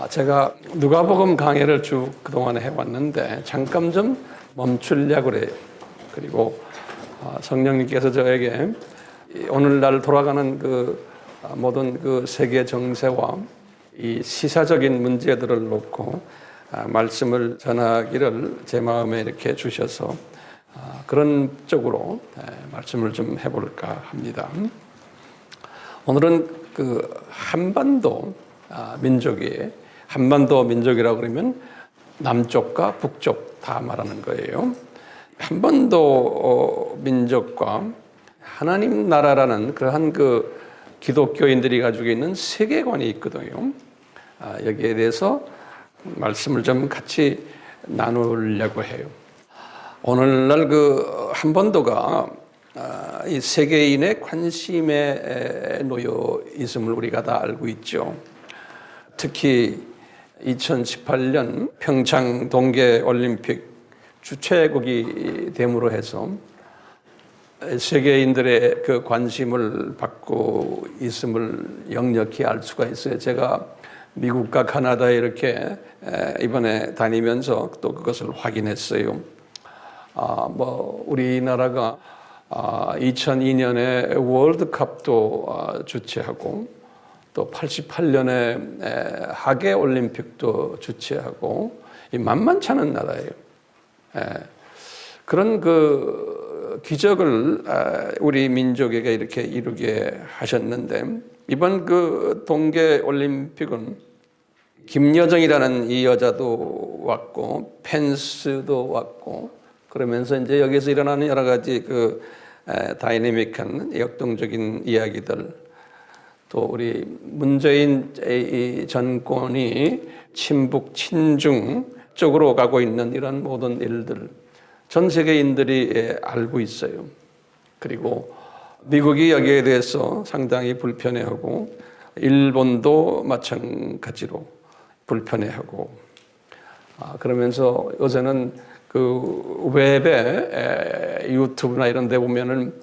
제가 누가복음 강해를 쭉 그동안 해왔는데 잠깐 좀 멈추려고 그래요. 그리고 성령님께서 저에게 오늘날 돌아가는 그 모든 그 세계 정세와 이 시사적인 문제들을 놓고 말씀을 전하기를 제 마음에 이렇게 주셔서 그런 쪽으로 말씀을 좀 해볼까 합니다. 오늘은 그 한반도 민족이 한반도 민족이라고 그러면 남쪽과 북쪽 다 말하는 거예요. 한반도 민족과 하나님 나라라는 그러한 그 기독교인들이 가지고 있는 세계관이 있거든요. 여기에 대해서 말씀을 좀 같이 나누려고 해요. 오늘날 그 한반도가 이 세계인의 관심에 놓여 있음을 우리가 다 알고 있죠. 특히 2018년 평창 동계올림픽 주최국이 됨으로 해서 세계인들의 그 관심을 받고 있음을 역력히 알 수가 있어요. 제가 미국과 카나다에 이렇게 이번에 다니면서 또 그것을 확인했어요. 우리나라가 2002년에 월드컵도 주최하고 또 88년에 하계올림픽도 주최하고 만만치 않은 나라예요. 그런 그 기적을 우리 민족에게 이렇게 이루게 하셨는데 이번 그 동계올림픽은 김여정이라는 이 여자도 왔고 펜스도 왔고 그러면서 이제 여기서 일어나는 여러 가지 그 다이내믹한 역동적인 이야기들 또 우리 문재인 정권이 친북 친중 쪽으로 가고 있는 이런 모든 일들 전 세계인들이 알고 있어요. 그리고 미국이 여기에 대해서 상당히 불편해하고 일본도 마찬가지로 불편해하고 그러면서 요새는 그 웹에 유튜브나 이런 데 보면은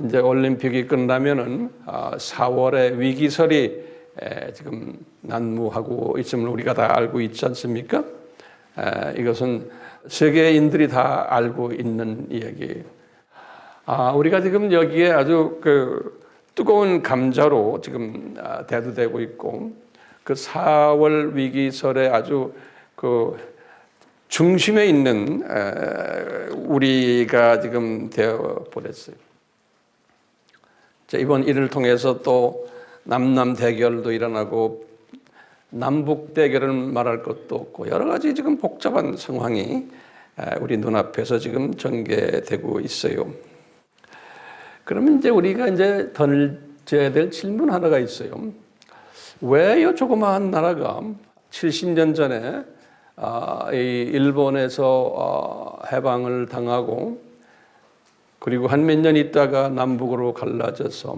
이제 올림픽이 끝나면은 4월에 위기설이 지금 난무하고 있음을 우리가 다 알고 있지 않습니까? 이것은 세계인들이 다 알고 있는 이야기예요. 우리가 지금 여기에 아주 그 뜨거운 감자로 지금 대두되고 있고 그 4월 위기설에 아주 그 중심에 있는 우리가 지금 되어 버렸어요. 이번 일을 통해서 또 남남 대결도 일어나고 남북 대결을 말할 것도 없고 여러 가지 지금 복잡한 상황이 우리 눈앞에서 지금 전개되고 있어요. 그러면 이제 우리가 이제 던져야 될 질문 하나가 있어요. 왜 이 조그마한 나라가 70년 전에 이 일본에서 해방을 당하고 그리고 한 몇 년 있다가 남북으로 갈라져서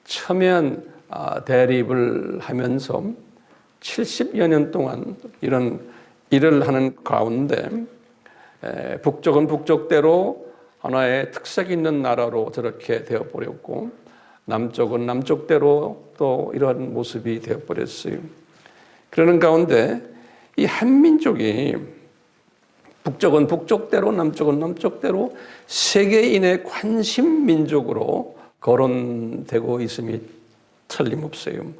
첨예한 대립을 하면서 70여 년 동안 이런 일을 하는 가운데 북쪽은 북쪽대로 하나의 특색 있는 나라로 저렇게 되어버렸고 남쪽은 남쪽대로 또 이러한 모습이 되어버렸어요. 그러는 가운데 이 한민족이 북쪽은 북쪽대로 남쪽은 남쪽대로 세계인의 관심 민족으로 거론되고 있음이 틀림없어요.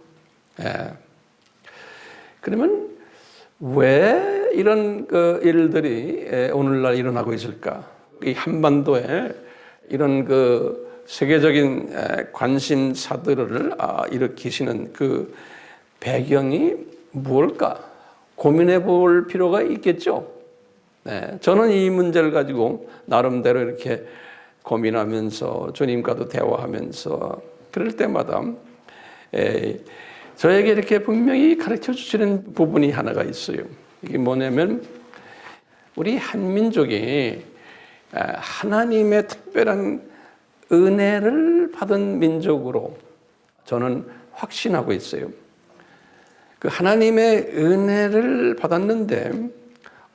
그러면 왜 이런 그 일들이 오늘날 일어나고 있을까? 이 한반도에 이런 그 세계적인 관심사들을 일으키시는 그 배경이 무엇일까? 고민해 볼 필요가 있겠죠. 저는 이 문제를 가지고 나름대로 이렇게 고민하면서 주님과도 대화하면서 그럴 때마다 저에게 이렇게 분명히 가르쳐 주시는 부분이 하나가 있어요. 이게 뭐냐면 우리 한민족이 하나님의 특별한 은혜를 받은 민족으로 저는 확신하고 있어요. 그 하나님의 은혜를 받았는데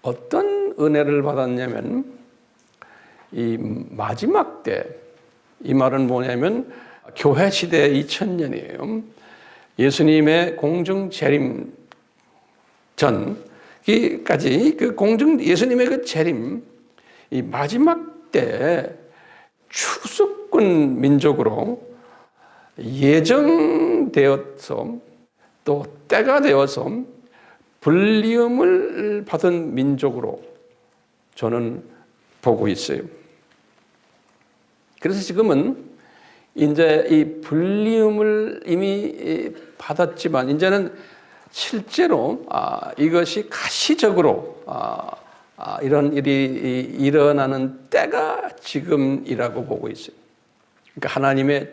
어떤 은혜를 받았냐면 이 마지막 때, 이 말은 뭐냐면 교회 시대 2000년이에요. 예수님의 공중 재림 전까지 그 예수님의 그 재림, 이 마지막 때 추수꾼 민족으로 예정되어서 또 때가 되어서 불리움을 받은 민족으로 저는 보고 있어요. 그래서 지금은 이제 이 불리움을 이미 받았지만 이제는 실제로 이것이 가시적으로 이런 일이 일어나는 때가 지금이라고 보고 있어요. 그러니까 하나님의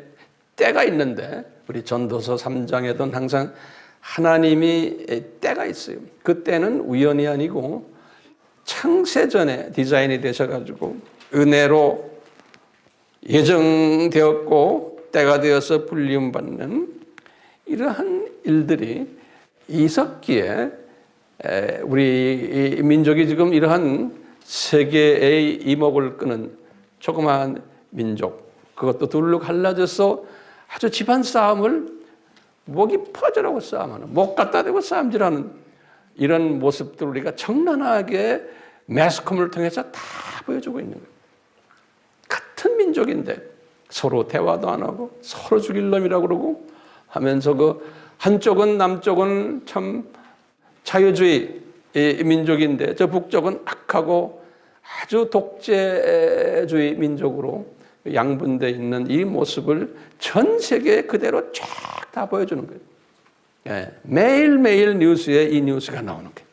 때가 있는데 우리 전도서 3장에도 항상 하나님이 때가 있어요. 그 때는 우연이 아니고 창세전에 디자인이 되셔가지고 은혜로 예정되었고 때가 되어서 불리움 받는 이러한 일들이 있었기에 우리 민족이 지금 이러한 세계의 이목을 끄는 조그마한 민족, 그것도 둘로 갈라져서 아주 집안 싸움을 목이 퍼져라고 싸움하는, 목 갖다 대고 싸움질하는 이런 모습들 우리가 적나라하게 매스컴을 통해서 다 보여주고 있는 거예요. 같은 민족인데 서로 대화도 안 하고 서로 죽일 놈이라고 그러고 하면서 그 한쪽은 남쪽은 참 자유주의 민족인데 저 북쪽은 악하고 아주 독재주의 민족으로 양분되어 있는 이 모습을 전 세계에 그대로 쫙 다 보여주는 거예요. 예, 매일매일 뉴스에 이 뉴스가 나오는 거예요.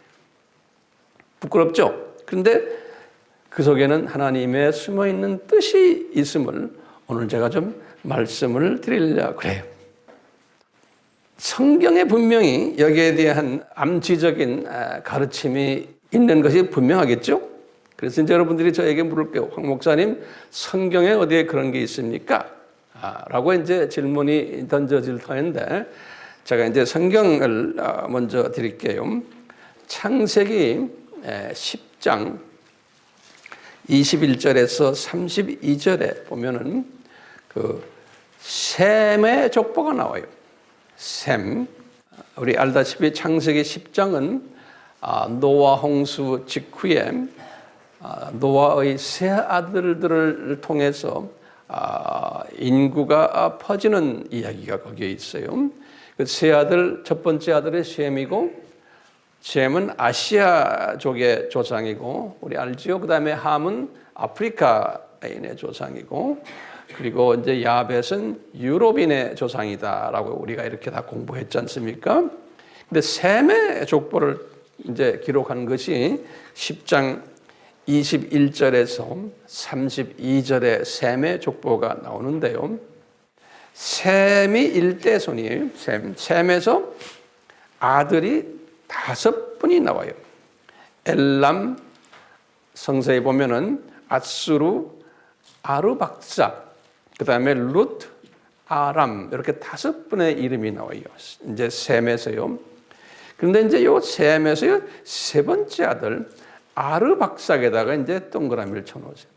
부끄럽죠? 그런데 그 속에는 하나님의 숨어있는 뜻이 있음을 오늘 제가 좀 말씀을 드리려고 그래요. 성경에 분명히 여기에 대한 암시적인 가르침이 있는 것이 분명하겠죠? 그래서 이제 여러분들이 저에게 물을게요. 황 목사님, 성경에 어디에 그런 게 있습니까? 라고 이제 질문이 던져질 터인데 제가 이제 성경을 먼저 드릴게요. 창세기 10장 21절에서 32절에 보면은 그 셈의 족보가 나와요. 셈. 우리 알다시피 창세기 10장은 노아 홍수 직후에 노아의 세 아들들을 통해서 인구가 퍼지는 이야기가 거기에 있어요. 그 세 아들, 첫 번째 아들이 셈이고, 셈은 아시아족의 조상이고, 우리 알지요? 그 다음에 함은 아프리카인의 조상이고, 그리고 이제 야벳은 유럽인의 조상이다라고 우리가 이렇게 다 공부했지 않습니까? 근데 셈의 족보를 이제 기록한 것이 10장 21절에서 32절에 셈의 족보가 나오는데요. 셈이 일대손이에요. 셈에서 아들이 5분이 나와요. 엘람, 성서에 보면은 아수르, 아르박사, 그 다음에 룻, 아람, 이렇게 5분의 이름이 나와요. 이제 셈에서요. 그런데 이제 요 셈에서요, 세 번째 아들, 아르박삭에다가 이제 동그라미를 쳐놓으세요.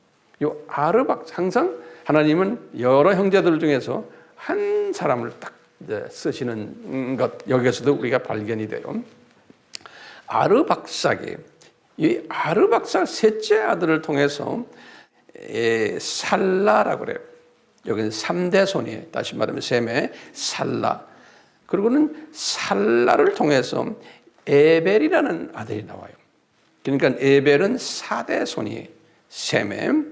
요 아르박삭, 항상 하나님은 여러 형제들 중에서 한 사람을 딱 이제 쓰시는 것, 여기에서도 우리가 발견이 돼요. 아르박삭이, 이 아르박삭 셋째 아들을 통해서 살라라고 그래요. 여기는 3대 손이에요. 다시 말하면 셈의 살라. 그리고는 살라를 통해서 에벨이라는 아들이 나와요. 그러니까 에벨은 4대 손이에요. 셈의.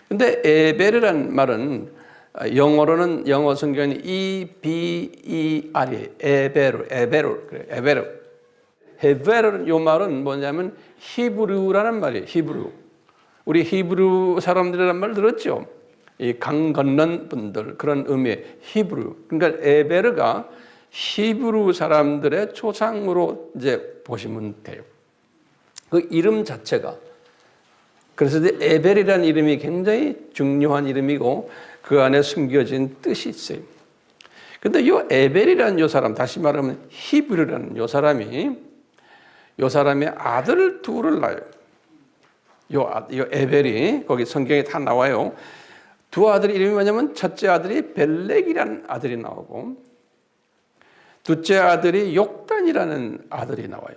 근데 에벨이라는 말은 영어로는 영어 성경이 E-B-E-R이에요. 에베르. 그래, 에베르. 헤베르는 요 말은 뭐냐면 히브루라는 말이에요. 히브루. 우리 히브루 사람들이란 말 들었죠? 이 강 건넌 분들 그런 의미의 히브루. 그러니까 에베르가 히브루 사람들의 조상으로 이제 보시면 돼요. 그 이름 자체가. 그래서 에벨이라는 이름이 굉장히 중요한 이름이고 그 안에 숨겨진 뜻이 있어요. 근데 이 에벨이라는 요 사람, 다시 말하면 히브루라는 요 사람이 아들 둘을 낳아요. 요 에벨이 거기 성경에 다 나와요. 두 아들 이름이 뭐냐면 첫째 아들이 벨렉이라는 아들이 나오고 둘째 아들이 욕단이라는 아들이 나와요.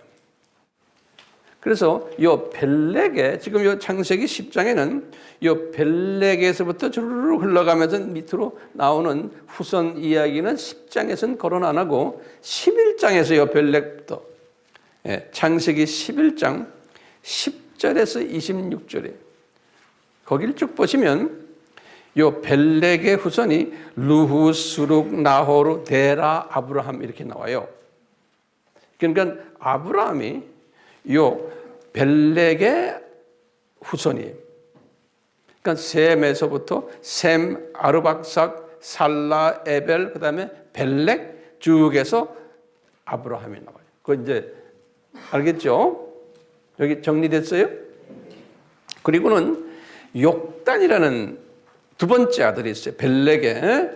그래서 요 벨렉에 지금 요 창세기 10장에는 요 벨렉에서부터 주르륵 흘러가면서 밑으로 나오는 후손 이야기는 10장에서는 거론 안 하고 11장에서 요 벨렉부터 창세기 11장 10절에서 26절에 거기를 쭉 보시면 요 벨렉의 후손이 루후, 수룩, 나호르, 데라, 아브라함 이렇게 나와요. 그러니까 아브라함이 요 벨렉의 후손이에요. 그러니까 셈에서부터 셈, 아르박삭, 살라, 에벨, 그다음에 벨렉 쭉에서 아브라함이 나와요. 그거 이제 알겠죠? 여기 정리됐어요? 그리고는 욕단이라는 두 번째 아들이 있어요. 벨렉에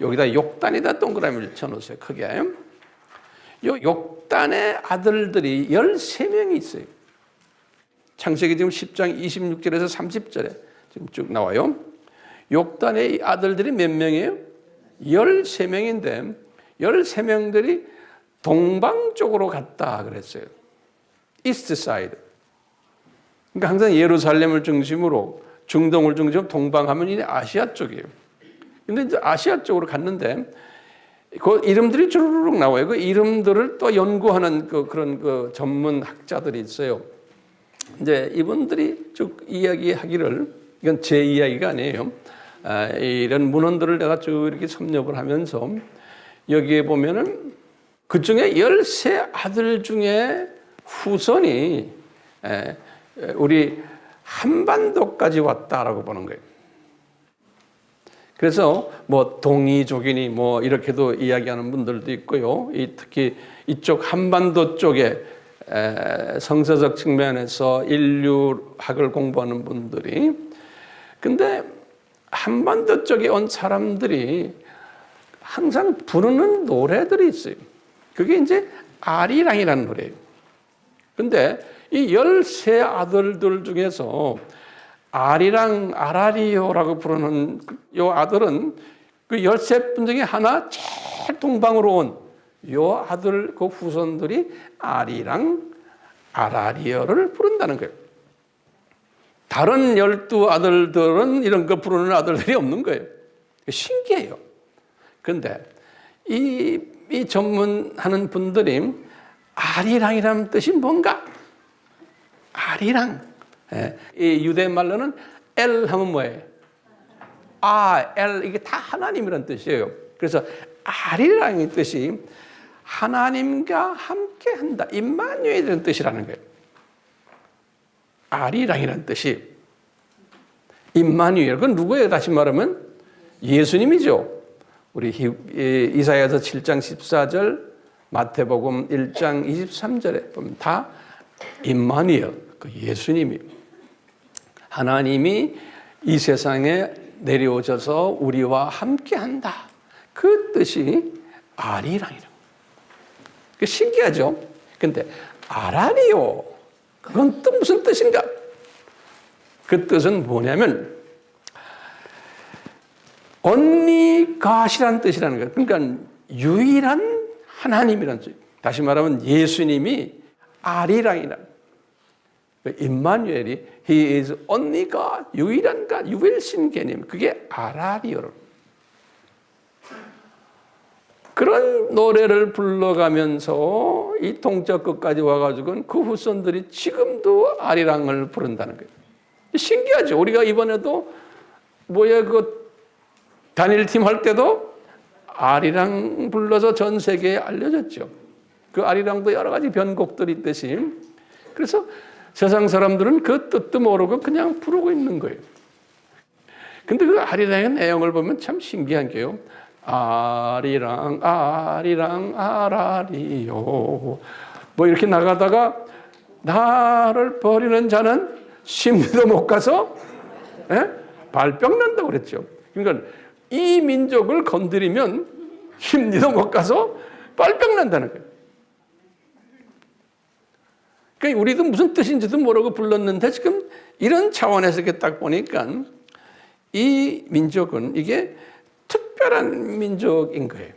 여기다 욕단이다 동그라미를 쳐놓으세요. 크게. 요 욕단의 아들들이 13명이 있어요. 창세기 지금 10장 26절에서 30절에 지금 쭉 나와요. 욕단의 아들들이 몇 명이에요? 13명인데 13명들이 동방 쪽으로 갔다 그랬어요. 이스트 사이드. 그러니까 항상 예루살렘을 중심으로 중동을 중심으로 동방하면 이제 아시아 쪽이에요. 근데 이제 아시아 쪽으로 갔는데 그 이름들이 주르륵 나와요. 그 이름들을 또 연구하는 그런 전문 학자들이 있어요. 이제 이분들이 쭉 이야기하기를, 이건 제 이야기가 아니에요. 이런 문헌들을 내가 쭉 이렇게 섭렵을 하면서 여기에 보면은 그 중에 13 아들 중에 후손이 우리 한반도까지 왔다라고 보는 거예요. 그래서 뭐 동이족이니 뭐 이렇게도 이야기하는 분들도 있고요. 특히 이쪽 한반도 쪽에 성서적 측면에서 인류학을 공부하는 분들이, 근데 한반도 쪽에 온 사람들이 항상 부르는 노래들이 있어요. 그게 이제 아리랑이라는 노래예요. 근데 이 13 아들들 중에서 아리랑, 아라리오라고 부르는 요 아들은 그 13분 중에 하나 제일 동방으로 온 요 아들 그 후손들이 아리랑, 아라리어를 부른다는 거예요. 다른 12 아들들은 이런 거 부르는 아들들이 없는 거예요. 신기해요. 그런데 이 전문하는 분들이 아리랑이라는 뜻이 뭔가? 아리랑. 이 유대 말로는 엘 하면 뭐예요? 엘, 이게 다 하나님이라는 뜻이에요. 그래서 아리랑의 뜻이 하나님과 함께 한다. 임마누엘이라는 뜻이라는 거예요. 아리랑이라는 뜻이. 임마누엘. 그건 누구예요? 다시 말하면 예수님이죠. 우리 이사야서 7장 14절, 마태복음 1장 23절에 보면 다 임마누엘, 그 예수님이, 하나님이 이 세상에 내려오셔서 우리와 함께한다. 그 뜻이 아리랑이라고. 신기하죠? 근데 아라리오, 그건 또 무슨 뜻인가? 그 뜻은 뭐냐면 only God이라는 뜻이라는 거예요. 그러니까 유일한 하나님이라는 뜻. 다시 말하면 예수님이 아리랑이라는, 임마누엘이 He is only God, 유일한 God, 유일신 개념. 그게 아라리오로. 그런 노래를 불러가면서 이 동쪽 끝까지 와가지고는 그 후손들이 지금도 아리랑을 부른다는 거예요. 신기하죠? 우리가 이번에도 그 단일 팀 할 때도 아리랑 불러서 전 세계에 알려졌죠. 그 아리랑도 여러 가지 변곡들이 있듯이. 그래서 세상 사람들은 그 뜻도 모르고 그냥 부르고 있는 거예요. 근데 그 아리랑의 내용을 보면 참 신기한 게요. 아리랑, 아리랑, 아라리요. 뭐 이렇게 나가다가 나를 버리는 자는 심리도 못 가서 발병 난다고 그랬죠. 그러니까 이 민족을 건드리면 심리도 못 가서 발병 난다는 거예요. 그러니까 우리도 무슨 뜻인지도 모르고 불렀는데 지금 이런 차원에서 이렇게 딱 보니까 이 민족은 이게 특별한 민족인 거예요.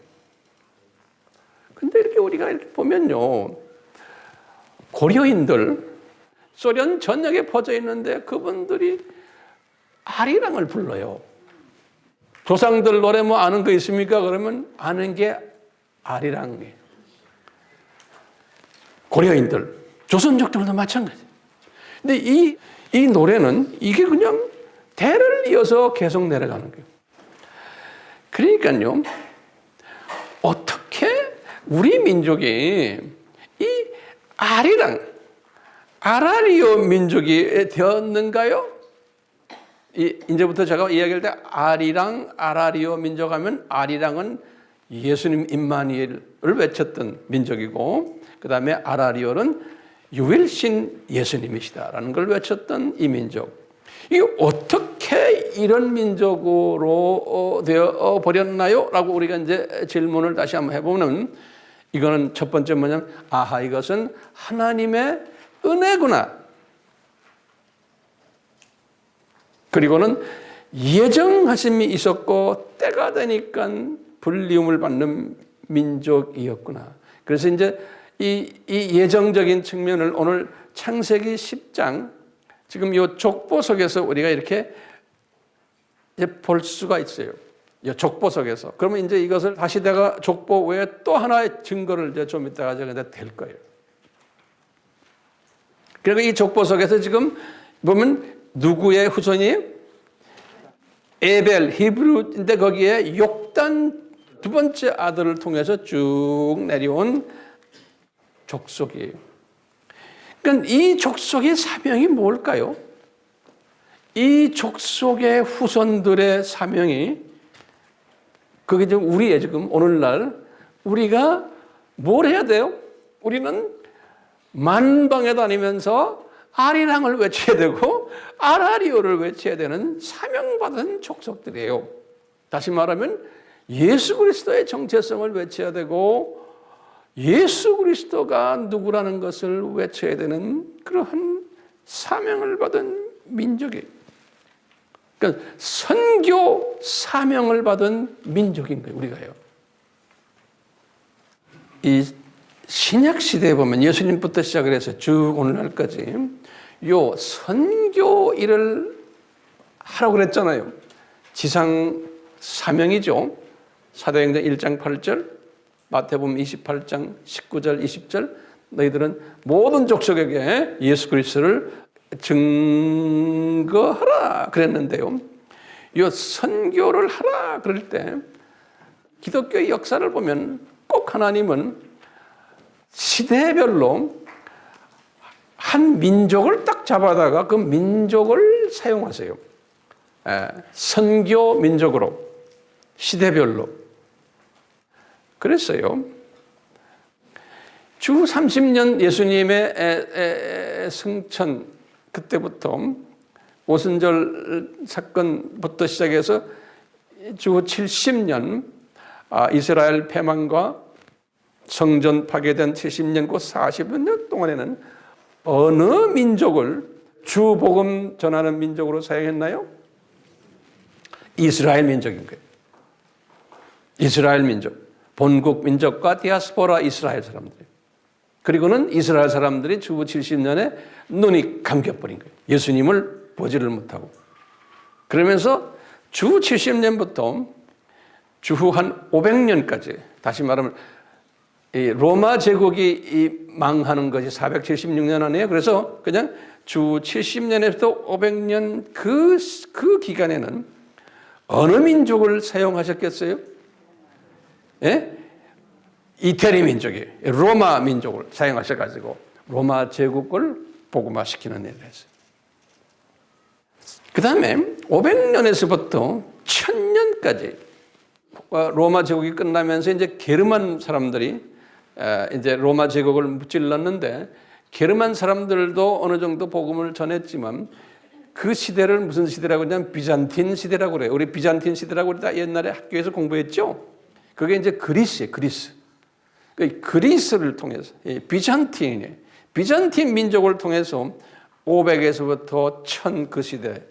근데 이렇게 우리가 이렇게 보면요, 고려인들, 소련 전역에 퍼져 있는데 그분들이 아리랑을 불러요. 조상들 노래 뭐 아는 거 있습니까? 그러면 아는 게 아리랑이에요. 고려인들, 조선족들도 마찬가지예요. 근데 이 노래는 이게 그냥 대를 이어서 계속 내려가는 거예요. 그러니까요, 어떻게 우리 민족이 이 아라리오 민족이 되었는가요? 이제부터 제가 이야기할 때 아라리오 민족 하면 아리랑은 예수님 임마누엘을 외쳤던 민족이고, 그 다음에 아라리오는 유일신 예수님이시다라는 걸 외쳤던 이 민족. 이게 어떻게 이런 민족으로 되어 버렸나요? 라고 우리가 이제 질문을 다시 한번 해보면, 이거는 첫 번째 뭐냐면, 이것은 하나님의 은혜구나. 그리고는 예정하심이 있었고 때가 되니까 불리움을 받는 민족이었구나. 그래서 이제 이 예정적인 측면을 오늘 창세기 10장 지금 이 족보 속에서 우리가 이렇게 이제 볼 수가 있어요. 이 족보 속에서. 그러면 이제 이것을 다시 내가 족보 외에 또 하나의 증거를 이제 좀 이따가 제가 될 거예요. 그리고 이 족보 속에서 지금 보면 누구의 후손이에요? 에벨, 히브리인데 거기에 욕단 두 번째 아들을 통해서 쭉 내려온 족속이에요. 그러니까 이 족속의 사명이 뭘까요? 이 족속의 후손들의 사명이 그게 지금 우리의 지금 오늘날 우리가 뭘 해야 돼요? 우리는 만방에 다니면서 아리랑을 외쳐야 되고 아라리오를 외쳐야 되는 사명받은 족속들이에요. 다시 말하면 예수 그리스도의 정체성을 외쳐야 되고 예수 그리스도가 누구라는 것을 외쳐야 되는 그러한 사명을 받은 민족이에요. 그러니까 선교 사명을 받은 민족인 거예요, 우리가요. 이 신약 시대에 보면 예수님부터 시작을 해서 쭉 오늘날까지 요 선교 일을 하라고 그랬잖아요. 지상 사명이죠. 사도행전 1장 8절, 마태복음 28장 19절 20절, 너희들은 모든 족속에게 예수 그리스도를 증거하라 그랬는데요. 이 선교를 하라 그럴 때 기독교의 역사를 보면 꼭 하나님은 시대별로 한 민족을 딱 잡아다가 그 민족을 사용하세요. 선교 민족으로 시대별로. 그랬어요. 주 30년 예수님의 승천 그때부터 오순절 사건부터 시작해서 주 70년 이스라엘 패망과 성전 파괴된 70년 그 40년 동안에는 어느 민족을 주 복음 전하는 민족으로 사용했나요? 이스라엘 민족인 거예요. 이스라엘 민족. 본국 민족과 디아스포라 이스라엘 사람들. 그리고는 이스라엘 사람들이 주 70년에 눈이 감겨버린 거예요. 예수님을 보지를 못하고. 그러면서 주 70년부터 주후 한 500년까지, 다시 말하면 이 로마 제국이 망하는 것이 476년 아니에요. 그래서 그냥 주 70년에서 500년 그 기간에는 어느 민족을 사용하셨겠어요? 예? 이태리 민족이 로마 민족을 사용하셔가지고 로마 제국을 복음화시키는 일을 했어요. 그 다음에 500년에서부터 1000년까지 로마 제국이 끝나면서 이제 게르만 사람들이 이제 로마 제국을 무찔렀는데, 게르만 사람들도 어느 정도 복음을 전했지만 그 시대를 무슨 시대라고 하냐면 비잔틴 시대라고 그래요. 우리 비잔틴 시대라고 우리 다 옛날에 학교에서 공부했죠. 그게 이제 그리스예요, 그리스. 그리스를 통해서 비잔틴 민족을 통해서 500에서부터 1000 그 시대,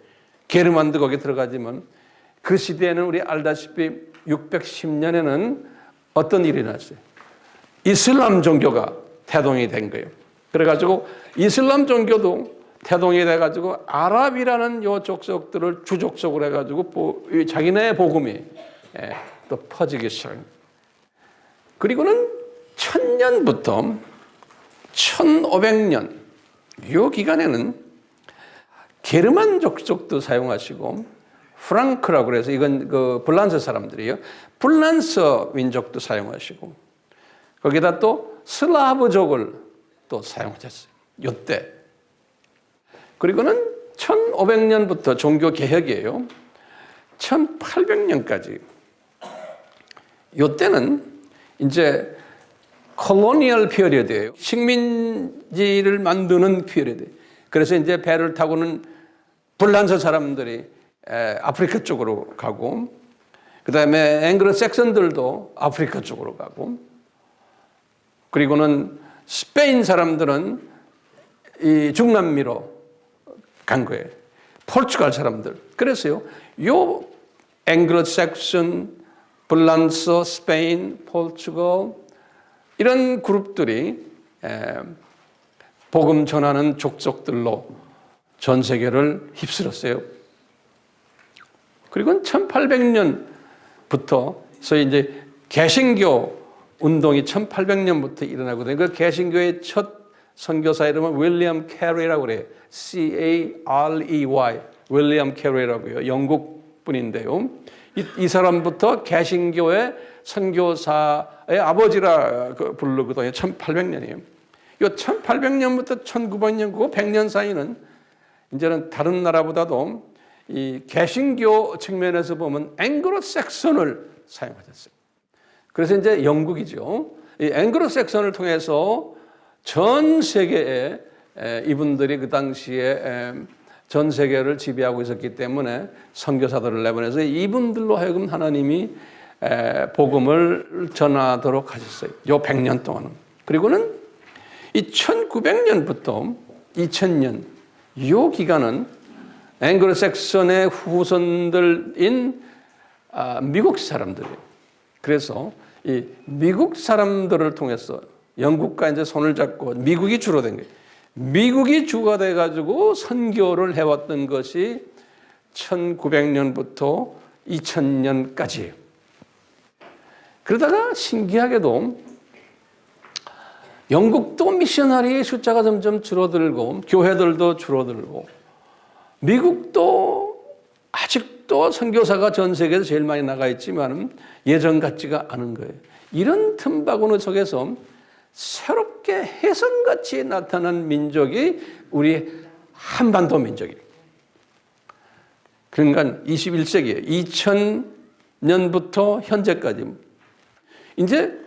게르만도 거기 들어가지만 그 시대에는 우리 알다시피 610년에는 어떤 일이 났어요? 이슬람 종교가 태동이 된 거예요. 그래가지고 이슬람 종교도 태동이 돼가지고 아랍이라는 요 족속들을 주족속으로 해가지고 자기네 복음이 또 퍼지기 시작합니다. 그리고는 1000년부터 1500년 요 기간에는 게르만 족속도 사용하시고 프랑크라고 그래서 이건 그 불란서 사람들이에요. 불란서 민족도 사용하시고 거기다 또 슬라브족을 또 사용하셨어요. 요때. 그리고는 1500년부터 종교 개혁이에요. 1800년까지. 요때는 이제 콜로니얼 피리어드예요. 식민지를 만드는 피리어드. 그래서 이제 배를 타고는 불란서 사람들이 아프리카 쪽으로 가고, 그 다음에 앵글로 섹슨들도 아프리카 쪽으로 가고, 그리고는 스페인 사람들은 이 중남미로 간 거예요. 포르투갈 사람들. 그래서요, 요 앵글로 섹슨, 불란서, 스페인, 포르투갈 이런 그룹들이 복음 전하는 족속들로 전 세계를 휩쓸었어요. 그리고 1800년부터 소위 이제 개신교 운동이 1800년부터 일어나거든요. 그 개신교의 첫 선교사 이름은 윌리엄 캐리라고 그래요. C-A-R-E-Y. 윌리엄 캐리라고요. 영국 분인데요. 이 사람부터 개신교의 선교사의 아버지라 부르거든요. 1800년이에요. 이 1800년부터 1900년, 그 100년 사이는 이제는 다른 나라보다도 이 개신교 측면에서 보면 앵글로 섹선을 사용하셨어요. 그래서 이제 영국이죠. 이 앵글로 섹선을 통해서 전 세계에 이분들이 그 당시에 전 세계를 지배하고 있었기 때문에 선교사들을 내보내서 이분들로 하여금 하나님이 복음을 전하도록 하셨어요. 요 100년 동안은. 그리고는 이 1900년부터 2000년 요 기간은 앵글로색선의 후손들인 미국 사람들이에요. 그래서 이 미국 사람들을 통해서 영국과 이제 손을 잡고 미국이 주로 된 거예요. 미국이 주가 돼가지고 선교를 해왔던 것이 1900년부터 2000년까지예요. 그러다가 신기하게도 영국도 미셔너리의 숫자가 점점 줄어들고 교회들도 줄어들고 미국도 아직도 선교사가 전 세계에서 제일 많이 나가 있지만 예전 같지가 않은 거예요. 이런 틈바구니 속에서 새롭게 혜성같이 나타난 민족이 우리 한반도 민족이에요. 그러니까 21세기에 2000년부터 현재까지 이제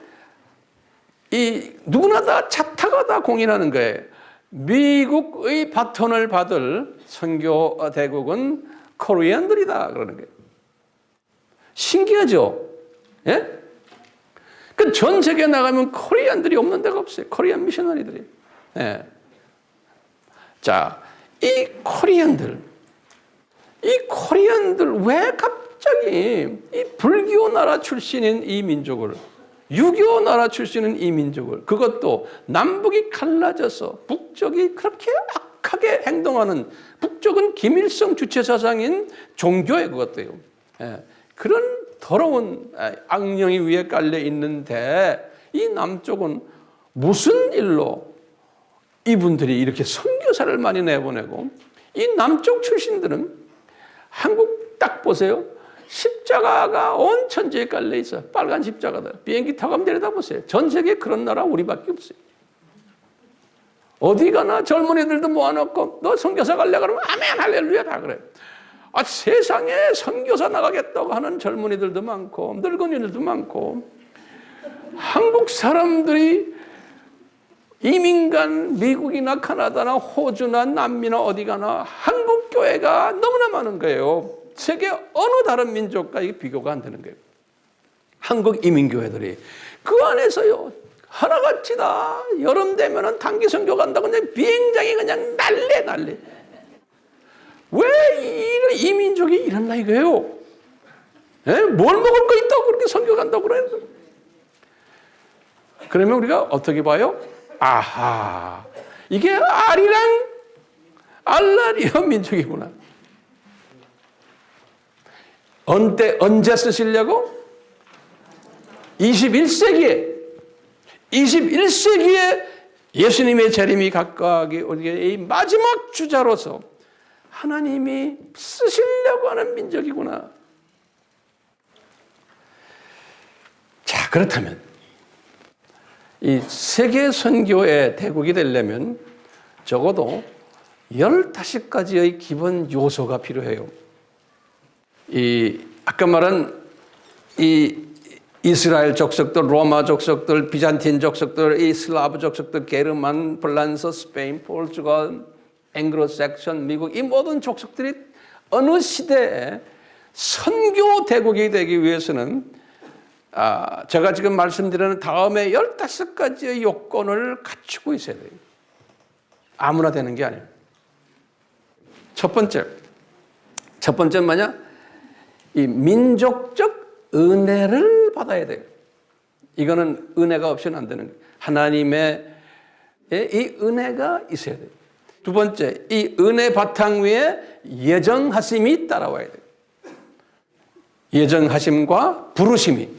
이 누구나 다 자타가 다 공인하는 거예요. 미국의 바톤을 받을 선교 대국은 코리안들이다 그러는 거예요. 신기하죠? 예? 그 전 세계에 나가면 코리안들이 없는 데가 없어요. 코리안 미셔너리들이. 예. 자, 이 코리안들 왜 갑자기 이 불교 나라 출신인 이 민족을, 유교 나라 출신인 이 민족을, 그것도 남북이 갈라져서 북쪽이 그렇게 악하게 행동하는, 북쪽은 김일성 주체 사상인 종교의 그것도요. 예. 그런 더러운 악령이 위에 깔려 있는데 이 남쪽은 무슨 일로 이분들이 이렇게 선교사를 많이 내보내고, 이 남쪽 출신들은 한국 딱 보세요. 십자가가 온 천지에 깔려 있어. 빨간 십자가다. 비행기 타고 가면 내려다보세요. 전 세계에 그런 나라 우리밖에 없어요. 어디 가나 젊은이들도 모아놓고 너 선교사 갈래 그러면 아멘 할렐루야 다 그래. 세상에 선교사 나가겠다고 하는 젊은이들도 많고 늙은이들도 많고, 한국 사람들이 이민간 미국이나 카나다나 호주나 남미나 어디 가나 한국 교회가 너무나 많은 거예요. 세계 어느 다른 민족과 이게 비교가 안 되는 거예요. 한국 이민교회들이 그 안에서요 하나같이 다 여름 되면은 단기 선교 간다고 그냥 비행장이 그냥 난리. 왜 이 민족이 이랬나 이거예요? 예? 뭘 먹을 거 있다고 그렇게 선교 간다고 그래요? 그러면 우리가 어떻게 봐요? 아하, 이게 아리랑 알라리아 민족이구나. 언제 쓰시려고? 21세기에 예수님의 재림이 가까이 오게 이 마지막 주자로서 하나님이 쓰시려고 하는 민족이구나. 자, 그렇다면 이 세계 선교의 대국이 되려면 적어도 15가지의 기본 요소가 필요해요. 아까 말한 이스라엘 족속들, 로마 족속들, 비잔틴 족속들, 이 슬라브 족속들, 게르만, 플란스, 스페인, 포르투갈, 앵글로색션, 미국, 이 모든 족속들이 어느 시대에 선교 대국이 되기 위해서는 제가 지금 말씀드리는 다음에 15가지의 요건을 갖추고 있어야 돼요. 아무나 되는 게 아니에요. 첫 번째는 뭐냐? 이 민족적 은혜를 받아야 돼요. 이거는 은혜가 없이는 안 되는 거예요. 하나님의 이 은혜가 있어야 돼요. 두 번째, 이 은혜 바탕 위에 예정하심이 따라와야 돼요. 예정하심과 부르심이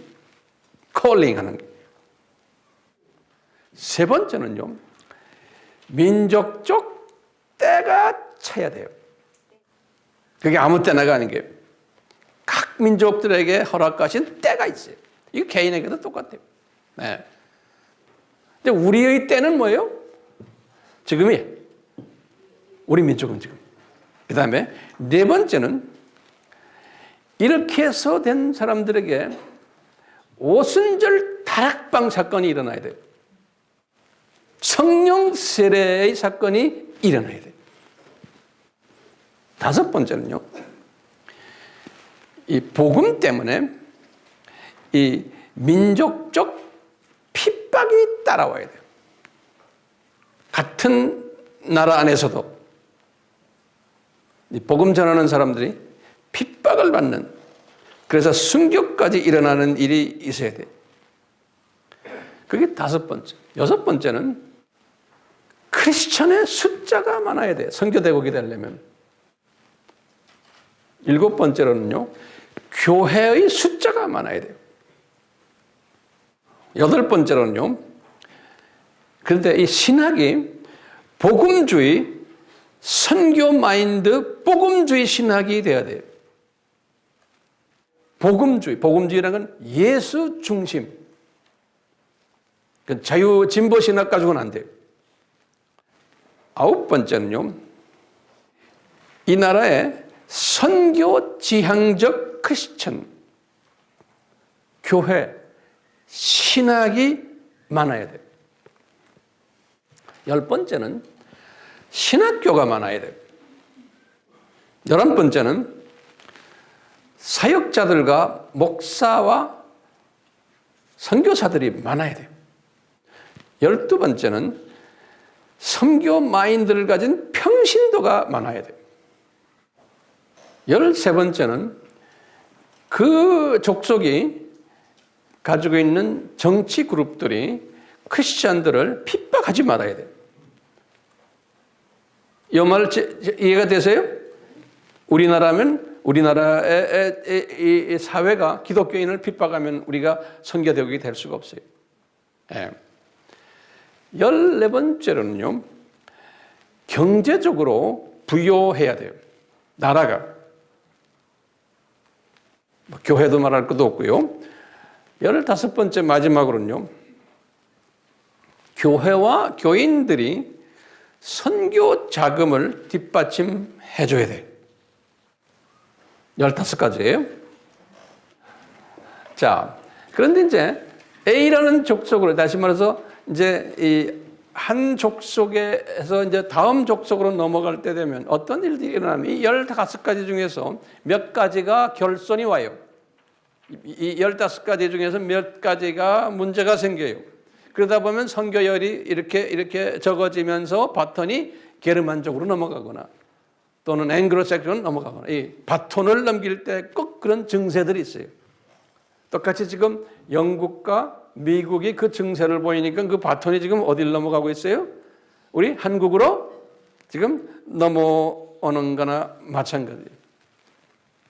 calling 하는 거예요. 세 번째는요, 민족적 때가 차야 돼요. 그게 아무 때나가 아닌 게 각 민족들에게 허락하신 때가 있어요. 이거 개인에게도 똑같아요. 네. 근데 우리의 때는 뭐예요? 지금이에요. 우리 민족은 지금. 그 다음에 네 번째는 이렇게 해서 된 사람들에게 오순절 다락방 사건이 일어나야 돼요. 성령 세례의 사건이 일어나야 돼요. 다섯 번째는요, 이 복음 때문에 이 민족적 핍박이 따라와야 돼요. 같은 나라 안에서도 이 복음 전하는 사람들이 핍박을 받는, 그래서 순교까지 일어나는 일이 있어야 돼요. 그게 다섯 번째. 여섯 번째는 크리스천의 숫자가 많아야 돼요. 선교대국이 되려면. 일곱 번째로는요, 교회의 숫자가 많아야 돼요. 여덟 번째로는요, 그런데 이 신학이 복음주의, 선교 마인드, 복음주의 신학이 돼야 돼요. 복음주의라는 건 예수 중심. 자유 진보 신학 가지고는 안 돼요. 아홉 번째는요, 이 나라에 선교 지향적 크리스천, 교회, 신학이 많아야 돼요. 열 번째는 신학교가 많아야 돼요. 11번째는 사역자들과 목사와 선교사들이 많아야 돼요. 12번째는 선교 마인드를 가진 평신도가 많아야 돼요. 13번째는 그 족속이 가지고 있는 정치 그룹들이 크리스천들을 핍박하지 말아야 돼요. 이 말 이해가 되세요? 우리나라면 우리나라의 사회가 기독교인을 핍박하면 우리가 선교대국이 될 수가 없어요. 14번째로는요, 경제적으로 부유해야 돼요. 나라가. 교회도 말할 것도 없고요. 15번째 마지막으로는요, 교회와 교인들이 선교 자금을 뒷받침해 줘야 돼요. 15가지예요. 자, 그런데 이제 A라는 족속으로, 다시 말해서 이제 이 한 족속에서 이제 다음 족속으로 넘어갈 때 되면 어떤 일들이 일어나면 이 15가지 중에서 몇 가지가 결손이 와요. 이 15가지 중에서 몇 가지가 문제가 생겨요. 그러다 보면 선교열이 이렇게 적어지면서 바톤이 게르만 쪽으로 넘어가거나 또는 앵글로색션으로 넘어가거나, 이 바톤을 넘길 때 꼭 그런 증세들이 있어요. 똑같이 지금 영국과 미국이 그 증세를 보이니까 그 바톤이 지금 어디를 넘어가고 있어요? 우리 한국으로 지금 넘어오는 거나 마찬가지예요.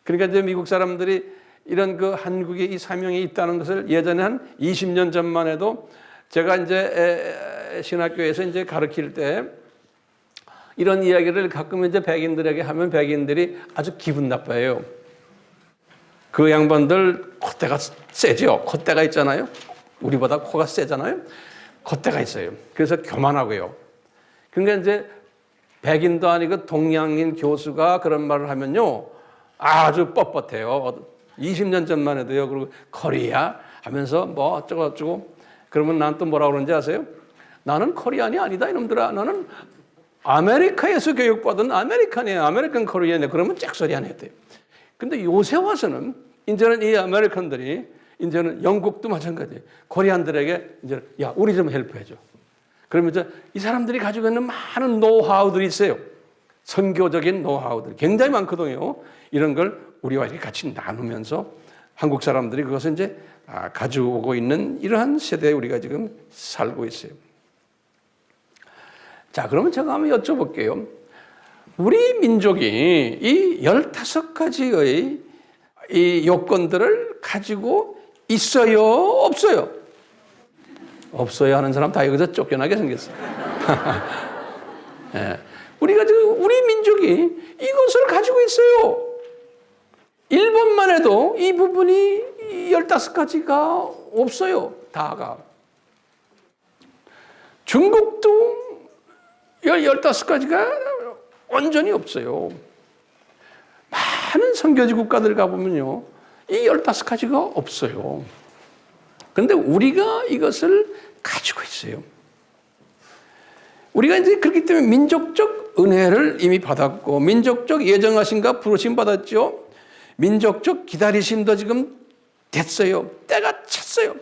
그러니까 이제 미국 사람들이 이런 그 한국에 이 사명이 있다는 것을 예전에 한 20년 전만 해도 제가 이제 신학교에서 이제 가르칠 때 이런 이야기를 가끔 이제 백인들에게 하면 백인들이 아주 기분 나빠해요. 그 양반들 콧대가 세죠. 콧대가 있잖아요. 우리보다 코가 세잖아요. 콧대가 있어요. 그래서 교만하고요. 그러니까 이제 백인도 아니고 동양인 교수가 그런 말을 하면요, 아주 뻣뻣해요. 20년 전만 해도요. 그리고 코리아 하면서 뭐 어쩌고 그러면 난 또 뭐라고 그러는지 아세요? 나는 코리안이 아니다 이놈들아. 나는 아메리카에서 교육받은 아메리칸이에요. 아메리칸 코리안이에요. 그러면 짝소리 안 했대요. 근데 요새 와서는 이제는 이 아메리칸들이 이제는 영국도 마찬가지예요. 코리안들에게 이제 야 우리 좀 헬프해줘. 그러면 이제 이 사람들이 가지고 있는 많은 노하우들이 있어요. 선교적인 노하우들 굉장히 많거든요. 이런 걸 우리와 이렇게 같이 나누면서 한국 사람들이 그것을 이제 가지고 있는 이러한 세대에 우리가 지금 살고 있어요. 자, 그러면 제가 한번 여쭤볼게요. 우리 민족이 이 15가지의 이 요건들을 가지고 있어요? 없어요? 없어요 하는 사람 다 여기서 쫓겨나게 생겼어요. 네. 우리가 지금 우리 민족이 이것을 가지고 있어요. 일본만 해도 이 부분이 15가지가 없어요. 다가. 중국도 15가지가 완전히 없어요. 많은 선교지 국가들 가보면요. 이 15가지가 없어요. 그런데 우리가 이것을 가지고 있어요. 우리가 이제 그렇기 때문에 민족적 은혜를 이미 받았고, 민족적 예정하심과 부르심 받았죠. 민족적 기다리심도 지금 됐어요. 때가 찼어요.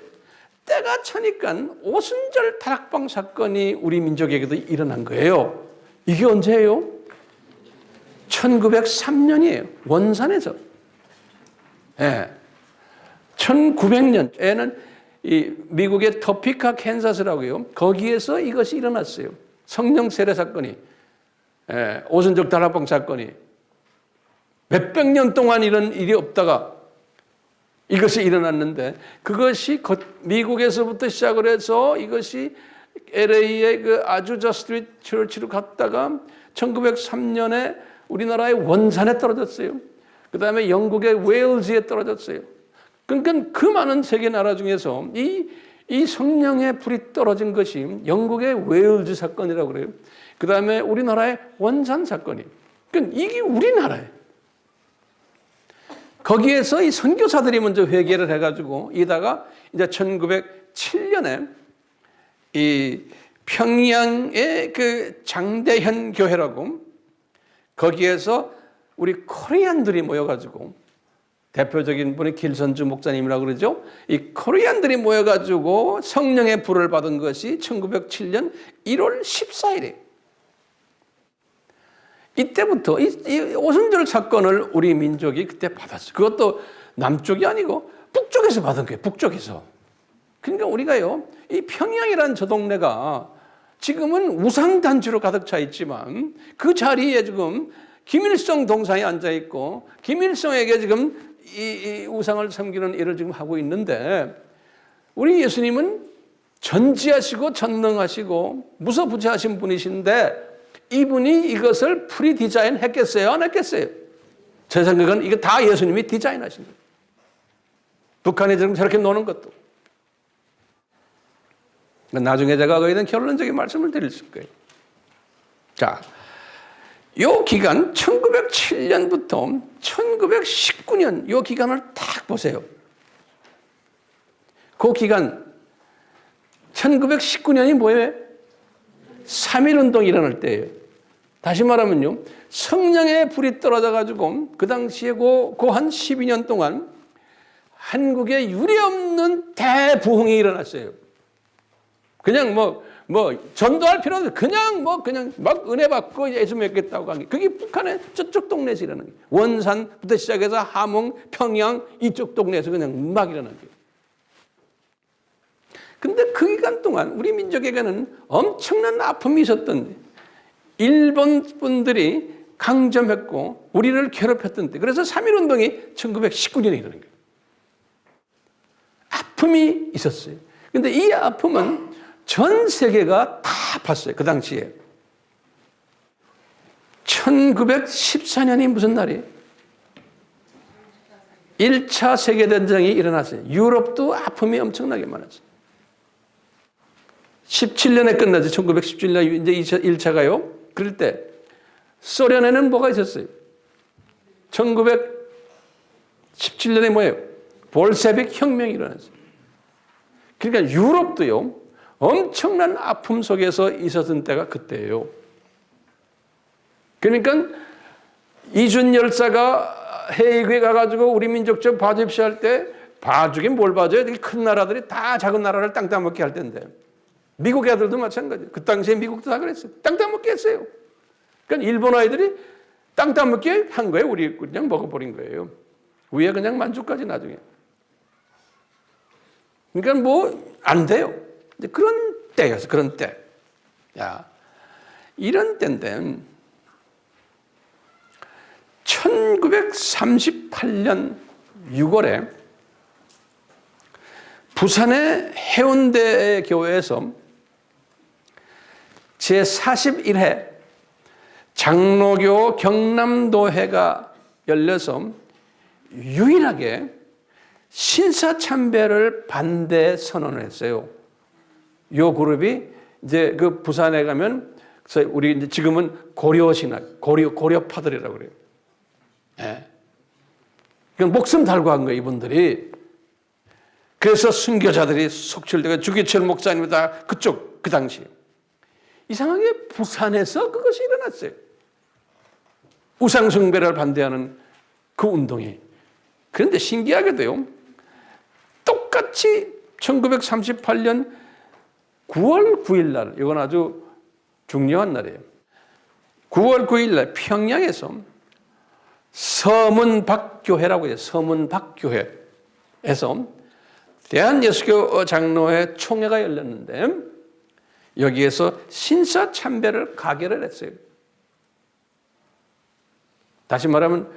때가 차니까 오순절 다락방 사건이 우리 민족에게도 일어난 거예요. 이게 언제예요? 1903년이에요. 원산에서. 예. 1900년에는 이 미국의 토피카 캔사스라고요. 거기에서 이것이 일어났어요. 성령 세례 사건이. 예. 오순절 다락방 사건이. 몇백 년 동안 이런 일이 없다가 이것이 일어났는데 그것이 미국에서부터 시작을 해서 이것이 LA의 그 아주자 스트리트 처치로 갔다가 1903년에 우리나라의 원산에 떨어졌어요. 그 다음에 영국의 웨일즈에 떨어졌어요. 그러니까 그 많은 세계 나라 중에서 이 성령의 불이 떨어진 것이 영국의 웨일즈 사건이라고 그래요. 그 다음에 우리나라의 원산 사건이. 그러니까 이게 우리나라예요. 거기에서 이 선교사들이 먼저 회개를 해가지고 이다가 이제 1907년에 이 평양의 그 장대현 교회라고 거기에서 우리 코리안들이 모여가지고 대표적인 분이 길선주 목사님이라고 그러죠. 이 코리안들이 모여가지고 성령의 불을 받은 것이 1907년 1월 14일에 이때부터 이 오순절 사건을 우리 민족이 그때 받았어요. 그것도 남쪽이 아니고 북쪽에서 받은 거예요. 북쪽에서. 그러니까 우리가요, 이 평양이라는 저 동네가 지금은 우상단지로 가득 차 있지만 그 자리에 지금 김일성 동상이 앉아 있고 김일성에게 지금 이 우상을 섬기는 일을 지금 하고 있는데 우리 예수님은 전지하시고 전능하시고 무소부재하신 분이신데 이분이 이것을 프리 디자인 했겠어요? 안 했겠어요? 제 생각은 이거 다 예수님이 디자인하신 거예요. 북한이 지금 저렇게 노는 것도. 나중에 제가 거기에 대한 결론적인 말씀을 드릴 거예요. 자, 요 기간 1907년부터 1919년 요 기간을 딱 보세요. 그 기간 1919년이 뭐예요? 3.1운동이 일어날 때예요. 다시 말하면요, 성령의 불이 떨어져가지고 그 당시에 그 한 12년 동안 한국에 유례없는 대부흥이 일어났어요. 그냥 뭐 전도할 필요 없어요. 그냥 막 은혜 받고 예수 믿겠다고 한 게. 그게 북한의 저쪽 동네에서 일어나는 거예요. 원산부터 시작해서 함흥, 평양 이쪽 동네에서 그냥 막 일어난 거예요. 근데 그 기간 동안 우리 민족에게는 엄청난 아픔이 있었던 일본 분들이 강점했고 우리를 괴롭혔던 때, 그래서 3.1운동이 1919년에 일어난 거예요. 아픔이 있었어요. 근데 이 아픔은 전 세계가 다 아팠어요. 그 당시에. 1914년이 무슨 날이에요? 1차 세계대전이 일어났어요. 유럽도 아픔이 엄청나게 많았어요. 17년에 끝나죠. 1917년 이제 1차가요. 그럴 때 소련에는 뭐가 있었어요? 1917년에 뭐예요? 볼셰빅 혁명이 일어났어요. 그러니까 유럽도요, 엄청난 아픔 속에서 있었던 때가 그때예요. 그러니까 이준 열사가 헤이그에 가가지고 우리 민족적 봐주 입시할 때 봐주긴 뭘 봐줘요? 큰 나라들이 다 작은 나라를 땅 따먹게 할 텐데, 미국 애들도 마찬가지예요. 그 당시에 미국도 다 그랬어요. 땅 따먹게 했어요. 그러니까 일본 아이들이 땅 따먹게 한 거예요. 우리 그냥 먹어버린 거예요. 위에 그냥 만주까지 나중에. 그러니까 뭐 안 돼요. 그런 때였어. 그런 때. 야, 이런 때인데 1938년 6월에 부산의 해운대 교회에서 제41회 장로교 경남도회가 열려서 유일하게 신사참배를 반대 선언을 했어요. 요 그룹이 이제 그 부산에 가면 우리 이제 지금은 고려신학, 고려파들이라고 그래요. 예. 그건 목숨 달고 한 거예요, 이분들이. 그래서 순교자들이 속출되고 주기철 목사님이 다 그쪽, 그 당시에. 이상하게 부산에서 그것이 일어났어요. 우상숭배를 반대하는 그 운동이. 그런데 신기하게도요, 똑같이 1938년 9월 9일 날, 이건 아주 중요한 날이에요. 9월 9일 날 평양에서 서문박교회라고 해요. 서문박교회에서 대한예수교 장로회 총회가 열렸는데 여기에서 신사참배를 가결을 했어요. 다시 말하면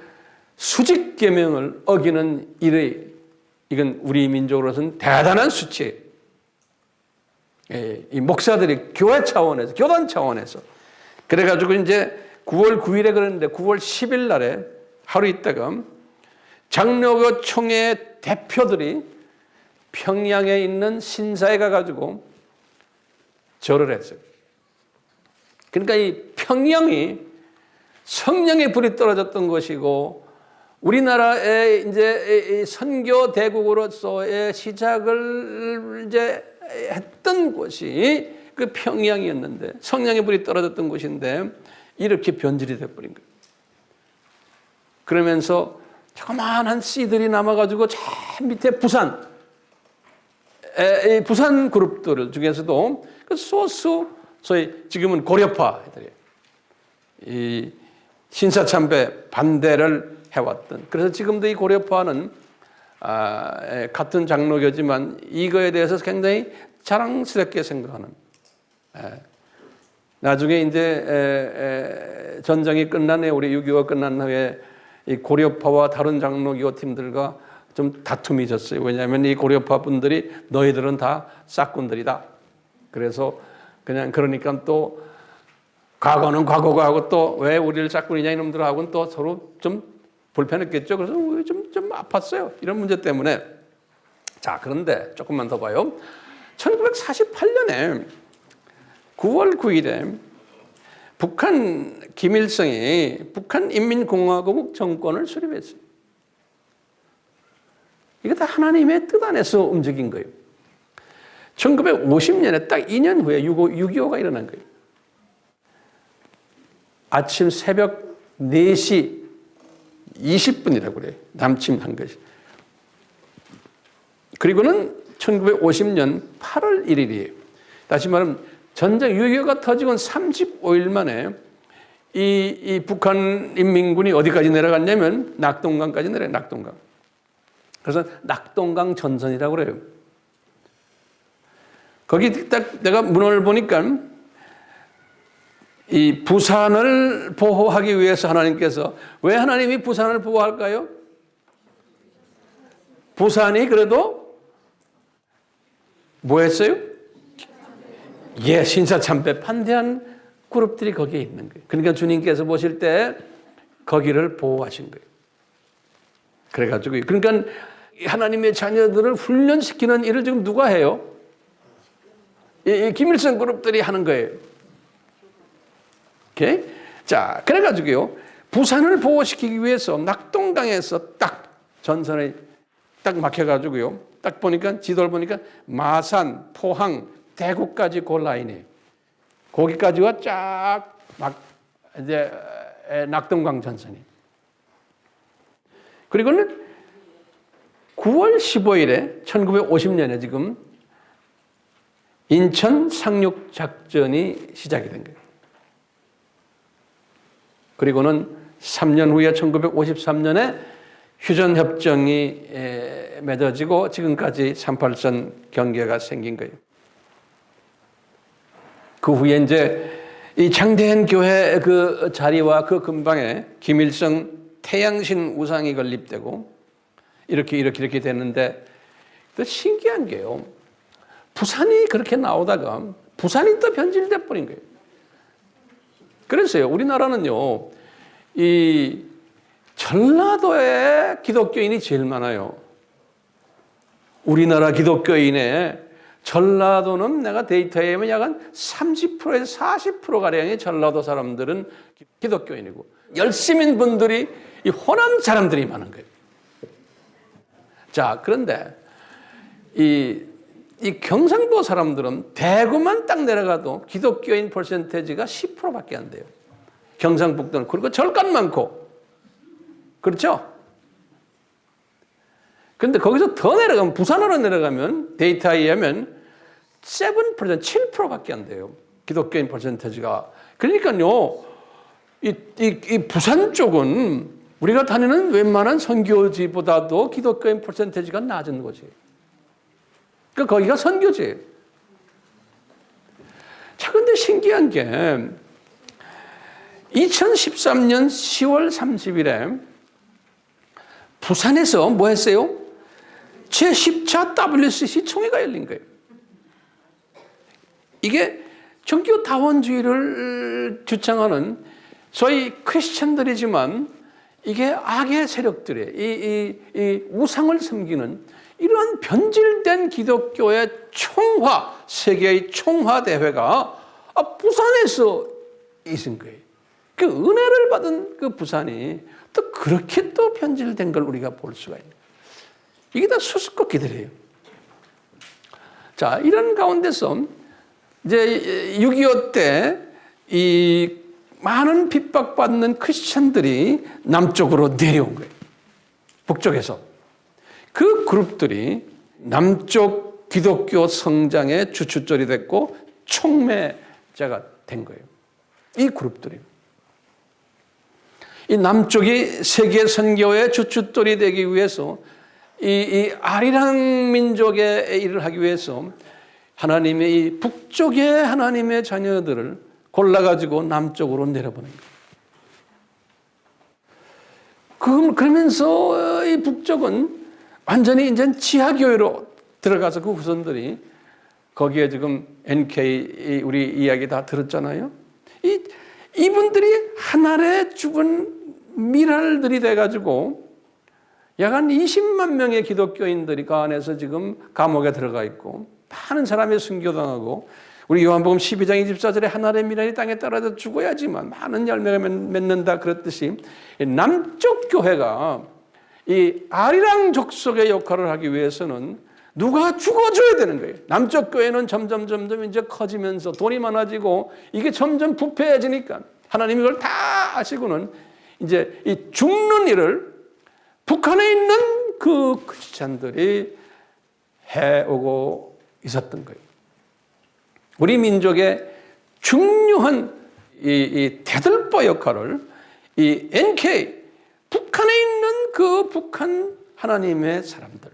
수직계명을 어기는 일의, 이건 우리 민족으로서는 대단한 수치예요. 이 목사들이 교회 차원에서, 교단 차원에서. 그래가지고 이제 9월 9일에 그랬는데 9월 10일 날에 하루 있다가 장로교 총회 대표들이 평양에 있는 신사에 가가지고 절을 했어요. 그러니까 이 평양이 성령의 불이 떨어졌던 것이고 우리나라의 이제 선교 대국으로서의 시작을 이제 했던 곳이 그 평양이었는데 성령의 불이 떨어졌던 곳인데 이렇게 변질이 돼버린 거예요. 그러면서 조그마한 씨들이 남아가지고 저 밑에 부산 그룹들 중에서도 그 소수 소위 지금은 고려파들이 이 신사참배 반대를 해왔던, 그래서 지금도 이 고려파는 같은 장로교지만 이거에 대해서 굉장히 자랑스럽게 생각하는, 나중에 이제 전쟁이 끝난 후에 우리 6.25가 끝난 후에 이 고려파와 다른 장로교 팀들과 좀 다툼이 있었어요. 왜냐하면 이 고려파 분들이 너희들은 다 싹군들이다. 그래서 그냥 그러니까 또 과거는 과거고 하고 또 왜 우리를 싹군이냐 이놈들하고는 또 서로 좀 불편했겠죠. 그래서 좀 아팠어요. 이런 문제 때문에. 자, 그런데 조금만 더 봐요. 1948년에 9월 9일에 북한 김일성이 북한인민공화국 정권을 수립했어요. 이거 다 하나님의 뜻 안에서 움직인 거예요. 1950년에 딱 2년 후에 6.25가 일어난 거예요. 아침 새벽 4시 20분이라고 그래요. 남침한 것이. 그리고는 1950년 8월 1일이에요. 다시 말하면 전쟁 6.25가 터지고 35일 만에 이 북한 인민군이 어디까지 내려갔냐면 낙동강까지 내려요. 낙동강. 그래서 낙동강 전선이라고 그래요. 거기 딱 내가 문헌을 보니까 이 부산을 보호하기 위해서 하나님께서 왜 하나님이 부산을 보호할까요? 부산이 그래도 뭐 했어요? 예, 신사참배 판대한 그룹들이 거기에 있는 거예요. 그러니까 주님께서 보실 때 거기를 보호하신 거예요. 그래가지고 그러니까 하나님의 자녀들을 훈련시키는 일을 지금 누가 해요? 이 김일성 그룹들이 하는 거예요. 오케이? 자, 그래가지고요 부산을 보호시키기 위해서 낙동강에서 딱 전선에 딱 막혀가지고요 딱 보니까 지도를 보니까 마산, 포항, 대구까지 그 라인이에요. 거기까지가 쫙 막 이제 낙동강 전선이. 그리고는 9월 15일에 1950년에 지금 인천 상륙 작전이 시작이 된 거예요. 그리고는 3년 후에 1953년에 휴전협정이 맺어지고 지금까지 38선 경계가 생긴 거예요. 그 후에 이제 이 장대현 교회 그 자리와 그 근방에 김일성 태양신 우상이 건립되고 이렇게 됐는데 또 신기한 게요. 부산이 그렇게 나오다가 부산이 또 변질돼 버린 거예요. 그래서요, 우리나라는요, 이 전라도에 기독교인이 제일 많아요. 우리나라 기독교인의 전라도는 내가 데이터에 보면 약간 30%에서 40%가량의 전라도 사람들은 기독교인이고, 열심인 분들이 이 호남 사람들이 많은 거예요. 자, 그런데 이 경상도 사람들은 대구만 딱 내려가도 기독교인 퍼센테이지가 10%밖에 안 돼요. 경상북도는. 그리고 절간 많고. 그렇죠? 근데 거기서 더 내려가면, 부산으로 내려가면 데이터에 의하면 7%, 7%밖에 안 돼요. 기독교인 퍼센테이지가. 그러니까요, 이 부산 쪽은 우리가 다니는 웬만한 선교지보다도 기독교인 퍼센테이지가 낮은 거지. 그러니까 거기가 선교지예요. 자, 근데 신기한 게 2013년 10월 30일에 부산에서 뭐 했어요? 제10차 WCC 총회가 열린 거예요. 이게 정교 다원주의를 주창하는 소위 크리스천들이지만 이게 악의 세력들의 이 우상을 섬기는 이러한 변질된 기독교의 총화, 세계의 총화 대회가 부산에서 있은 거예요. 그 은혜를 받은 그 부산이 또 그렇게 또 변질된 걸 우리가 볼 수가 있는 거예요. 이게 다 수수께끼들이에요. 자, 이런 가운데서 이제 6.25 때 이 많은 핍박받는 크리스천들이 남쪽으로 내려온 거예요. 북쪽에서. 그 그룹들이 남쪽 기독교 성장의 주춧돌이 됐고 촉매자가 된 거예요. 이 그룹들이. 이 남쪽이 세계 선교의 주춧돌이 되기 위해서 이 아리랑 민족의 일을 하기 위해서 하나님의 이 북쪽의 하나님의 자녀들을 골라가지고 남쪽으로 내려보낸 거예요. 그러면서 이 북쪽은 완전히 이제 지하교회로 들어가서 그 후손들이 거기에 지금 NK 우리 이야기 다 들었잖아요. 이분들이 하늘에 죽은 미랄들이 돼가지고 약 한 20만 명의 기독교인들이 그 안에서 지금 감옥에 들어가 있고 많은 사람이 순교당하고 우리 요한복음 12장 24절에 하늘의 미랄이 땅에 떨어져 죽어야지만 많은 열매가 맺는다 그랬듯이 남쪽 교회가 이 아리랑 족속의 역할을 하기 위해서는 누가 죽어줘야 되는 거예요. 남쪽 교회는 점점 이제 커지면서 돈이 많아지고 이게 점점 부패해지니까 하나님이 이걸 다 아시고는 이제 이 죽는 일을 북한에 있는 그 크리스찬들이 해오고 있었던 거예요. 우리 민족의 중요한 이 대들보 역할을 이 NK 북한에 있는 그 북한 하나님의 사람들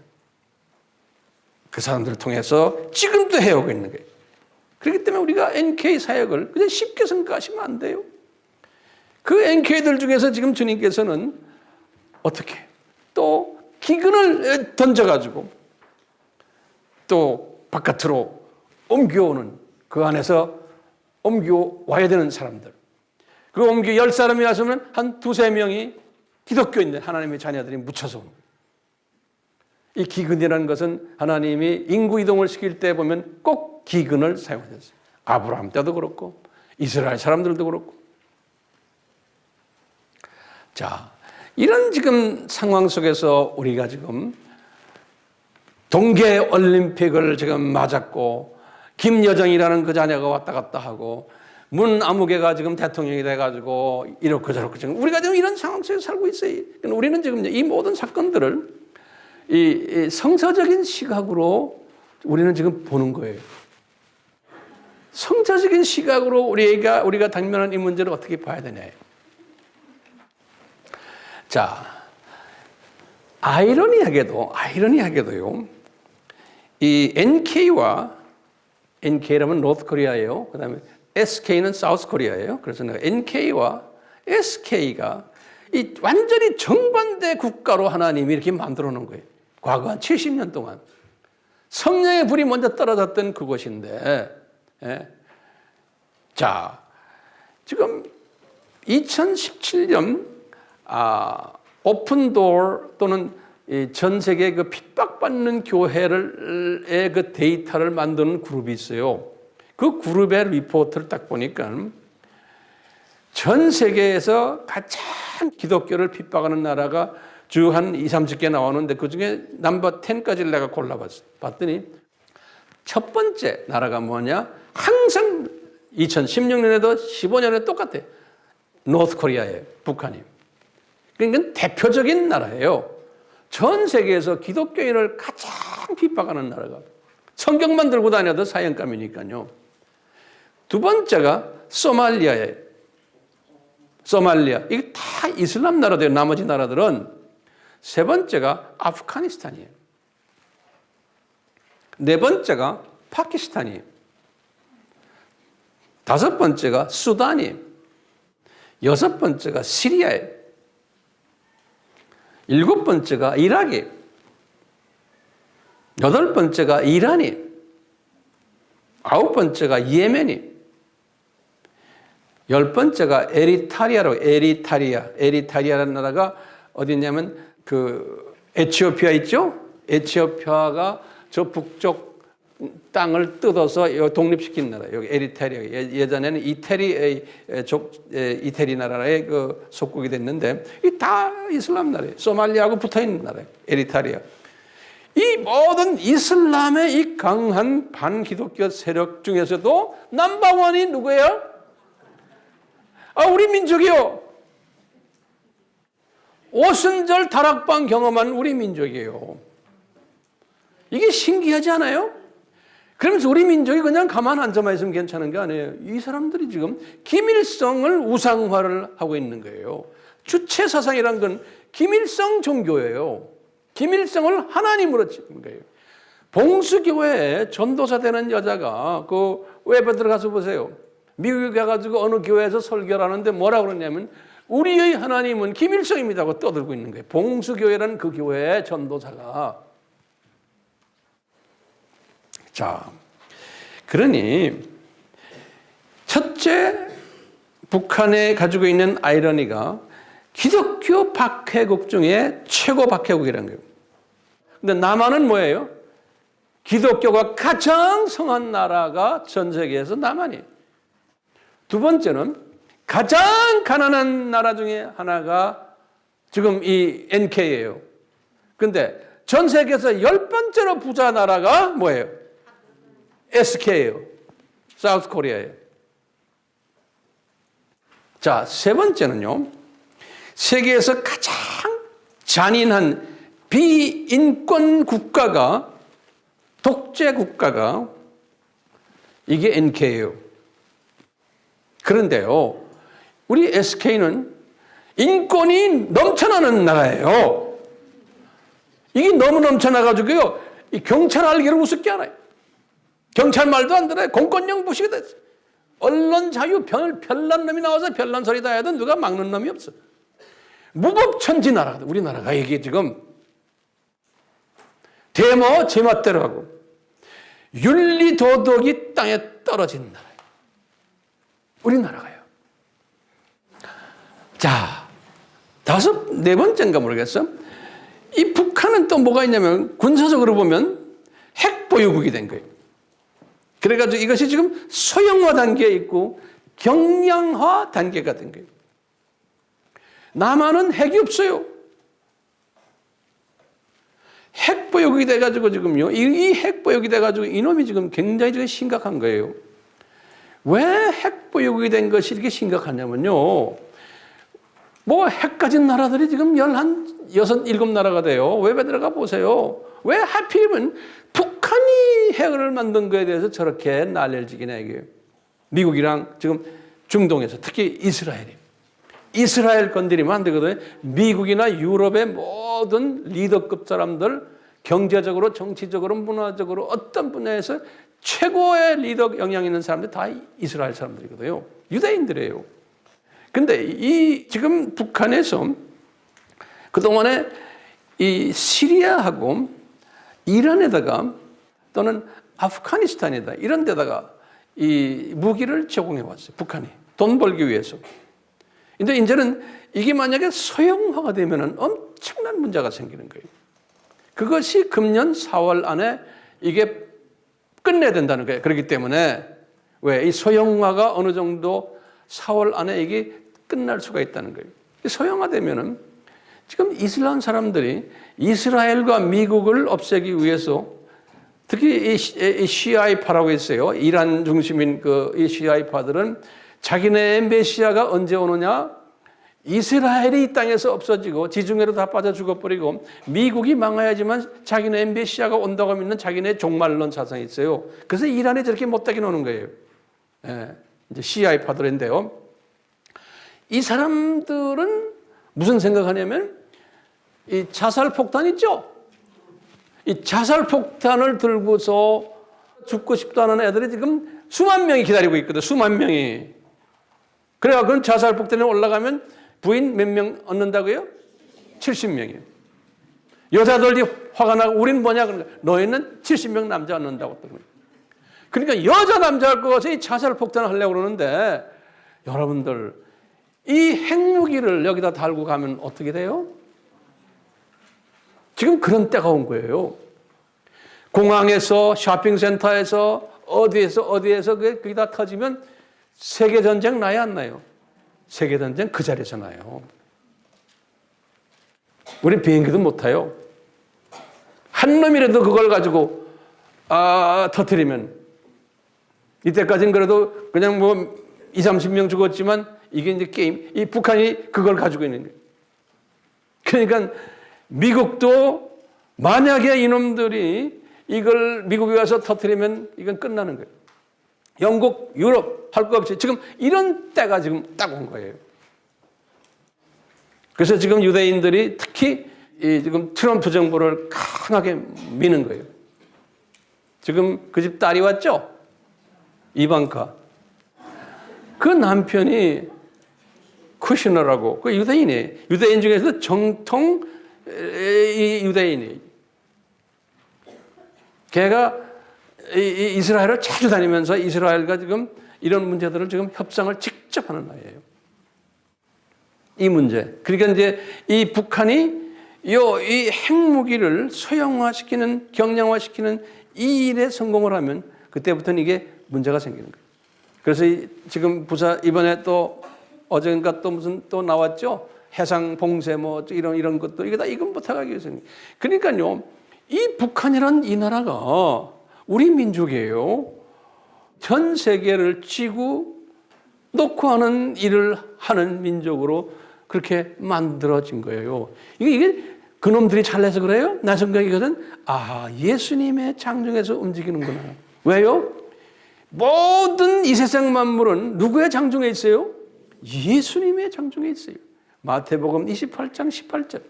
그 사람들을 통해서 지금도 해오고 있는 거예요. 그렇기 때문에 우리가 NK 사역을 그냥 쉽게 생각하시면 안 돼요. 그 NK들 중에서 지금 주님께서는 어떻게 또 기근을 던져가지고 또 바깥으로 옮겨오는, 그 안에서 옮겨와야 되는 사람들, 그 옮겨 10사람이 왔으면 한 2-3명이 기독교인들, 하나님의 자녀들이 묻혀서 오는 거예요. 이 기근이라는 것은 하나님이 인구 이동을 시킬 때 보면 꼭 기근을 사용하셨어요. 아브라함 때도 그렇고 이스라엘 사람들도 그렇고. 자, 이런 지금 상황 속에서 우리가 지금 동계올림픽을 지금 맞았고, 김여정이라는 그 자녀가 왔다 갔다 하고, 문아무개가 지금 대통령이 돼가지고 이렇고 저렇고, 지금 우리가 지금 이런 상황 속에 살고 있어요. 우리는 지금 이 모든 사건들을 이 성서적인 시각으로 우리는 지금 보는 거예요. 성서적인 시각으로 우리가 당면한 이 문제를 어떻게 봐야 되냐. 자, 아이러니하게도요, 이 NK라면 노스 코리아예요. 그 다음에 SK는 사우스 코리아예요. 그래서 내가 NK와 SK가 이 완전히 정반대 국가로 하나님이 이렇게 만들어 놓은 거예요. 과거 한 70년 동안. 성령의 불이 먼저 떨어졌던 그곳인데, 예. 자, 지금 2017년 오픈도어 또는 전 세계 그 핍박받는 교회의 그 데이터를 만드는 그룹이 있어요. 그 그룹의 리포트를 딱 보니까 전 세계에서 가장 기독교를 핍박하는 나라가 주 한 20-30개 나오는데 그 중에 넘버 10까지를 내가 골라봤어요. 봤더니 첫 번째 나라가 뭐냐? 항상 2016년에도 15년에 똑같아. 노스 코리아예요. 북한이. 그러니까 대표적인 나라예요. 전 세계에서 기독교인을 가장 핍박하는 나라가. 성경만 들고 다녀도 사형감이니까요. 두 번째가 소말리아예요. 소말리아. 이게 다 이슬람 나라들이에요. 나머지 나라들은. 세 번째가 아프가니스탄이에요. 네 번째가 파키스탄이에요. 다섯 번째가 수단이에요. 여섯 번째가 시리아예요. 일곱 번째가 이라크이에요. 여덟 번째가 이란이에요. 아홉 번째가 예멘이에요. 열 번째가 에리타리아라는 나라가 어디냐면 그 에티오피아 있죠? 에티오피아가 저 북쪽 땅을 뜯어서 독립시킨 나라. 여기 에리트리아. 예전에는 이태리 나라의 그 속국이 됐는데 이 다 이슬람 나라예요. 소말리아하고 붙어 있는 나라예요. 에리트리아. 이 모든 이슬람의 이 강한 반기독교 세력 중에서도 넘버원이 누구예요? 우리 민족이요. 오순절 다락방 경험한 우리 민족이에요. 이게 신기하지 않아요? 그러면서 우리 민족이 그냥 가만 앉아만 있으면 괜찮은 게 아니에요. 이 사람들이 지금 김일성을 우상화를 하고 있는 거예요. 주체 사상이란 건 김일성 종교예요. 김일성을 하나님으로 찍는 거예요. 봉수교회에 전도사 되는 여자가 그 웹에 들어가서 보세요. 미국에 가가지고 어느 교회에서 설교를 하는데 뭐라고 그러냐면 우리의 하나님은 김일성입니다 하고 떠들고 있는 거예요. 봉수교회라는 그 교회의 전도사가. 자, 그러니 첫째 북한에 가지고 있는 아이러니가 기독교 박해국 중에 최고 박해국이라는 거예요. 근데 남한은 뭐예요? 기독교가 가장 성한 나라가 전 세계에서 남한이에요. 두 번째는 가장 가난한 나라 중에 하나가 지금 이 NK예요. 근데 전 세계에서 10번째로 부자 나라가 뭐예요? SK예요. 사우스 코리아예요. 자, 세 번째는요. 세계에서 가장 잔인한 비인권 국가가, 독재 국가가 이게 NK예요. 그런데요. 우리 SK는 인권이 넘쳐나는 나라예요. 이게 너무 넘쳐나가지고요. 이 경찰 알기를 우습게 알아요. 경찰 말도 안 들어요. 공권력 부시게 됐어요. 언론 자유, 별난 놈이 나와서 별난 소리 다 해도 누가 막는 놈이 없어. 무법천지 나라거든. 우리나라가 이게 지금 대모 제멋대로 하고 윤리 도덕이 땅에 떨어진 나라예요. 우리나라가요. 자, 네 번째인가 모르겠어. 이 북한은 또 뭐가 있냐면 군사적으로 보면 핵보유국이 된 거예요. 그래가지고 이것이 지금 소형화 단계에 있고 경량화 단계가 된 거예요. 남한은 핵이 없어요. 핵보유국이 돼가지고 지금요, 이 핵보유국이 돼가지고 이놈이 지금 굉장히 심각한 거예요. 왜 핵보유국이 된 것이 이렇게 심각하냐면요. 뭐 핵 가진 나라들이 지금 6, 7나라가 돼요. 왜 들어가 보세요. 왜 하필이면 북한이 핵을 만든 거에 대해서 저렇게 난리를 지기냐 이게요. 미국이랑 지금 중동에서 특히 이스라엘 건드리면 안 되거든요. 미국이나 유럽의 모든 리더급 사람들, 경제적으로, 정치적으로, 문화적으로 어떤 분야에서 최고의 리더 영향 있는 사람들 다 이스라엘 사람들이거든요. 유대인들이에요. 근데 이 지금 북한에서 그동안에 이 시리아하고 이란에다가 또는 아프가니스탄에다 이런 데다가 이 무기를 제공해 왔어요. 북한이 돈 벌기 위해서. 근데 이제는 이게 만약에 소형화가 되면은 엄청난 문제가 생기는 거예요. 그것이 금년 4월 안에 이게 끝내야 된다는 거예요. 그렇기 때문에 왜 이 소형화가 어느 정도 4월 안에 이게 끝날 수가 있다는 거예요. 소형화되면은 지금 이슬람 사람들이 이스라엘과 미국을 없애기 위해서 특히 이 시아이파라고 있어요. 이란 중심인 이 시아이파들은 자기네 메시아가 언제 오느냐? 이스라엘이 이 땅에서 없어지고 지중해로 다 빠져 죽어버리고 미국이 망해야지만 자기네 메시아가 온다고 믿는 자기네 종말론 사상이 있어요. 그래서 이란이 저렇게 못되게 노는 거예요. 예, 이제 시아이파들인데요. 이 사람들은 무슨 생각하냐면 이 자살폭탄 있죠? 이 자살폭탄을 들고서 죽고 싶다는 애들이 지금 수만 명이 기다리고 있거든. 수만 명이. 그래갖고 자살폭탄에 올라가면 부인 몇 명 얻는다고요? 70명이에요. 여자들이 화가 나고 우린 뭐냐? 그러니까 너희는 70명 남자 얻는다고. 그러니까 여자 남자할 것이 이 자살폭탄을 하려고 그러는데 여러분들 이 핵무기를 여기다 달고 가면 어떻게 돼요? 지금 그런 때가 온 거예요. 공항에서 쇼핑센터에서 어디에서 그게 다 터지면 세계전쟁 나요 안 나요? 세계전쟁 그 자리에서 나요. 우린 비행기도 못 타요. 한 놈이라도 그걸 가지고 터뜨리면 이때까지는 그래도 그냥 뭐 20, 30명 죽었지만 이게 이제 게임, 이 북한이 그걸 가지고 있는 거예요. 그러니까 미국도 만약에 이놈들이 이걸 미국에 와서 터뜨리면 이건 끝나는 거예요. 영국, 유럽 할 거 없이 지금 이런 때가 지금 딱 온 거예요. 그래서 지금 유대인들이 특히 지금 트럼프 정부를 강하게 미는 거예요. 지금 그 집 딸이 왔죠? 이방카. 그 남편이 쿠시너라고 그 유대인이에요. 유대인 중에서 정통 유대인이에요. 걔가 이스라엘을 자주 다니면서 이스라엘과 지금 이런 문제들을 지금 협상을 직접 하는 나라예요. 이 문제. 그러니까 이제 이 북한이 이 핵무기를 소형화시키는, 경량화시키는 이 일에 성공을 하면 그때부터는 이게 문제가 생기는 거예요. 그래서 지금 이번에 또 어젠가 또 무슨 또 나왔죠? 해상 봉쇄 뭐 이런 것도 이게 다 이건 못하기 위해서. 그러니까요, 이 북한이란 이 나라가 우리 민족이에요. 전 세계를 쥐고 놓고 하는 일을 하는 민족으로 그렇게 만들어진 거예요. 이게 그놈들이 잘해서 그래요? 나 생각이거든. 예수님의 장중에서 움직이는구나. 왜요? 모든 이 세상 만물은 누구의 장중에 있어요? 예수님의 장중에 있어요. 마태복음 28장 18절.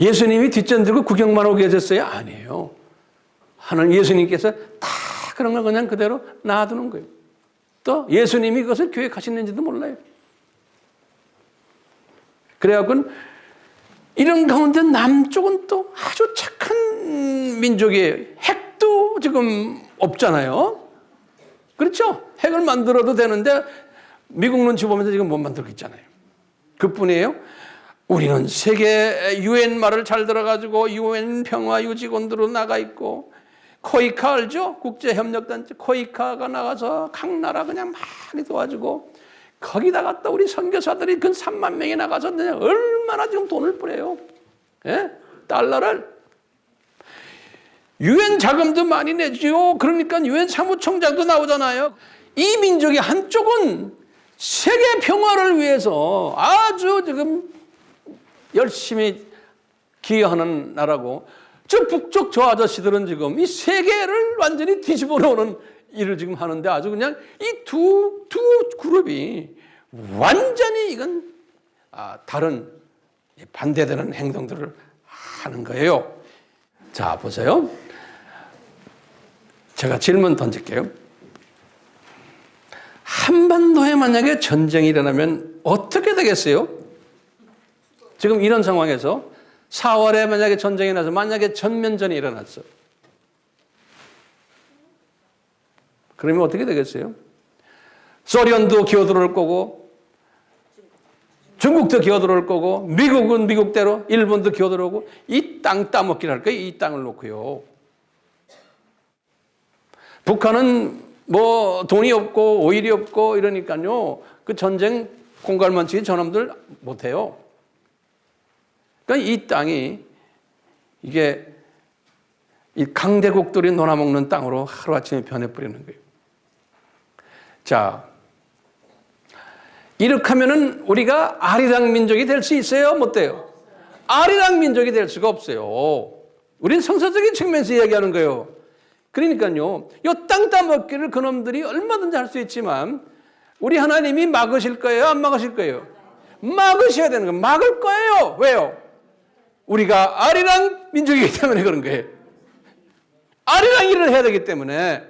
예수님이 뒷전 들고 구경만 하고 계셨어요? 아니에요. 하는 예수님께서 다 그런 걸 그냥 그대로 놔두는 거예요. 또 예수님이 그것을 계획하시는지도 몰라요. 그래갖고 이런 가운데 남쪽은 또 아주 착한 민족이에요. 핵도 지금 없잖아요. 그렇죠? 핵을 만들어도 되는데 미국 눈치 보면서 지금 못 만들고 있잖아요. 그뿐이에요. 우리는 세계 유엔 말을 잘 들어가지고 유엔 평화 유지군으로 나가 있고, 코이카 알죠? 국제협력단체 코이카가 나가서 각 나라 그냥 많이 도와주고, 거기다가 또 우리 선교사들이 근 3만 명이 나가서 얼마나 지금 돈을 뿌려요. 예? 달러를. 유엔 자금도 많이 내죠. 그러니까 유엔 사무총장도 나오잖아요. 이 민족의 한쪽은 세계 평화를 위해서 아주 지금 열심히 기여하는 나라고, 저 북쪽 저 아저씨들은 지금 이 세계를 완전히 뒤집어 놓는 일을 지금 하는데, 아주 그냥 이 두 그룹이 완전히 이건 다른 반대되는 행동들을 하는 거예요. 자, 보세요. 제가 질문 던질게요. 한반도에 만약에 전쟁이 일어나면 어떻게 되겠어요? 지금 이런 상황에서 4월에 만약에 전쟁이 나서 만약에 전면전이 일어났어. 그러면 어떻게 되겠어요? 소련도 기어들어올 거고, 중국도 기어들어올 거고, 미국은 미국대로, 일본도 기어들어오고, 이 땅 따먹기를 할 거예요. 이 땅을 놓고요. 북한은 뭐 돈이 없고 오일이 없고 이러니까요, 그 전쟁 공갈만치기 저놈들 못해요. 그러니까 이 땅이 이게 이 강대국들이 놀아먹는 땅으로 하루아침에 변해버리는 거예요. 자, 이렇게 하면은 우리가 아리랑 민족이 될 수 있어요? 못 돼요? 아리랑 민족이 될 수가 없어요. 우린 성서적인 측면에서 이야기하는 거예요. 그러니까요, 이 땅 따먹기를 그놈들이 얼마든지 할 수 있지만 우리 하나님이 막으실 거예요? 안 막으실 거예요? 막으셔야 되는 거예요. 막을 거예요. 왜요? 우리가 아리랑 민족이기 때문에 그런 거예요. 아리랑 일을 해야 되기 때문에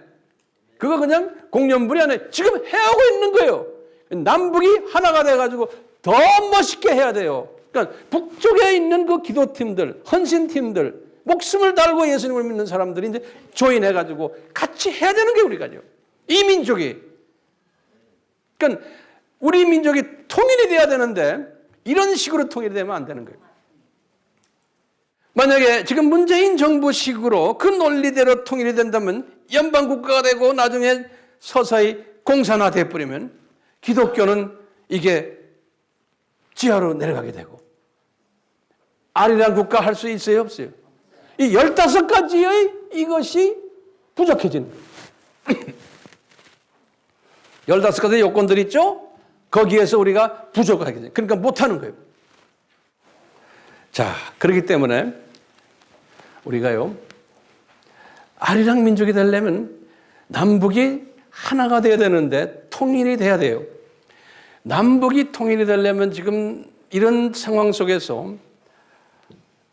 그거 그냥 공연불이 안에 지금 해하고 있는 거예요. 남북이 하나가 돼가지고 더 멋있게 해야 돼요. 그러니까 북쪽에 있는 그 기도팀들, 헌신팀들, 목숨을 달고 예수님을 믿는 사람들이 이제 조인해가지고 같이 해야 되는 게 우리가요. 이 민족이. 그러니까 우리 민족이 통일이 돼야 되는데 이런 식으로 통일이 되면 안 되는 거예요. 만약에 지금 문재인 정부식으로 그 논리대로 통일이 된다면 연방국가가 되고 나중에 서서히 공산화돼 버리면 기독교는 이게 지하로 내려가게 되고 아리랑 국가 할 수 있어요? 없어요? 이 15가지의 이것이 부족해지는 거예요. 15가지 요건들이 있죠? 거기에서 우리가 부족하게 돼요. 그러니까 못하는 거예요. 자, 그렇기 때문에 우리가요, 아리랑 민족이 되려면 남북이 하나가 돼야 되는데 통일이 돼야 돼요. 남북이 통일이 되려면 지금 이런 상황 속에서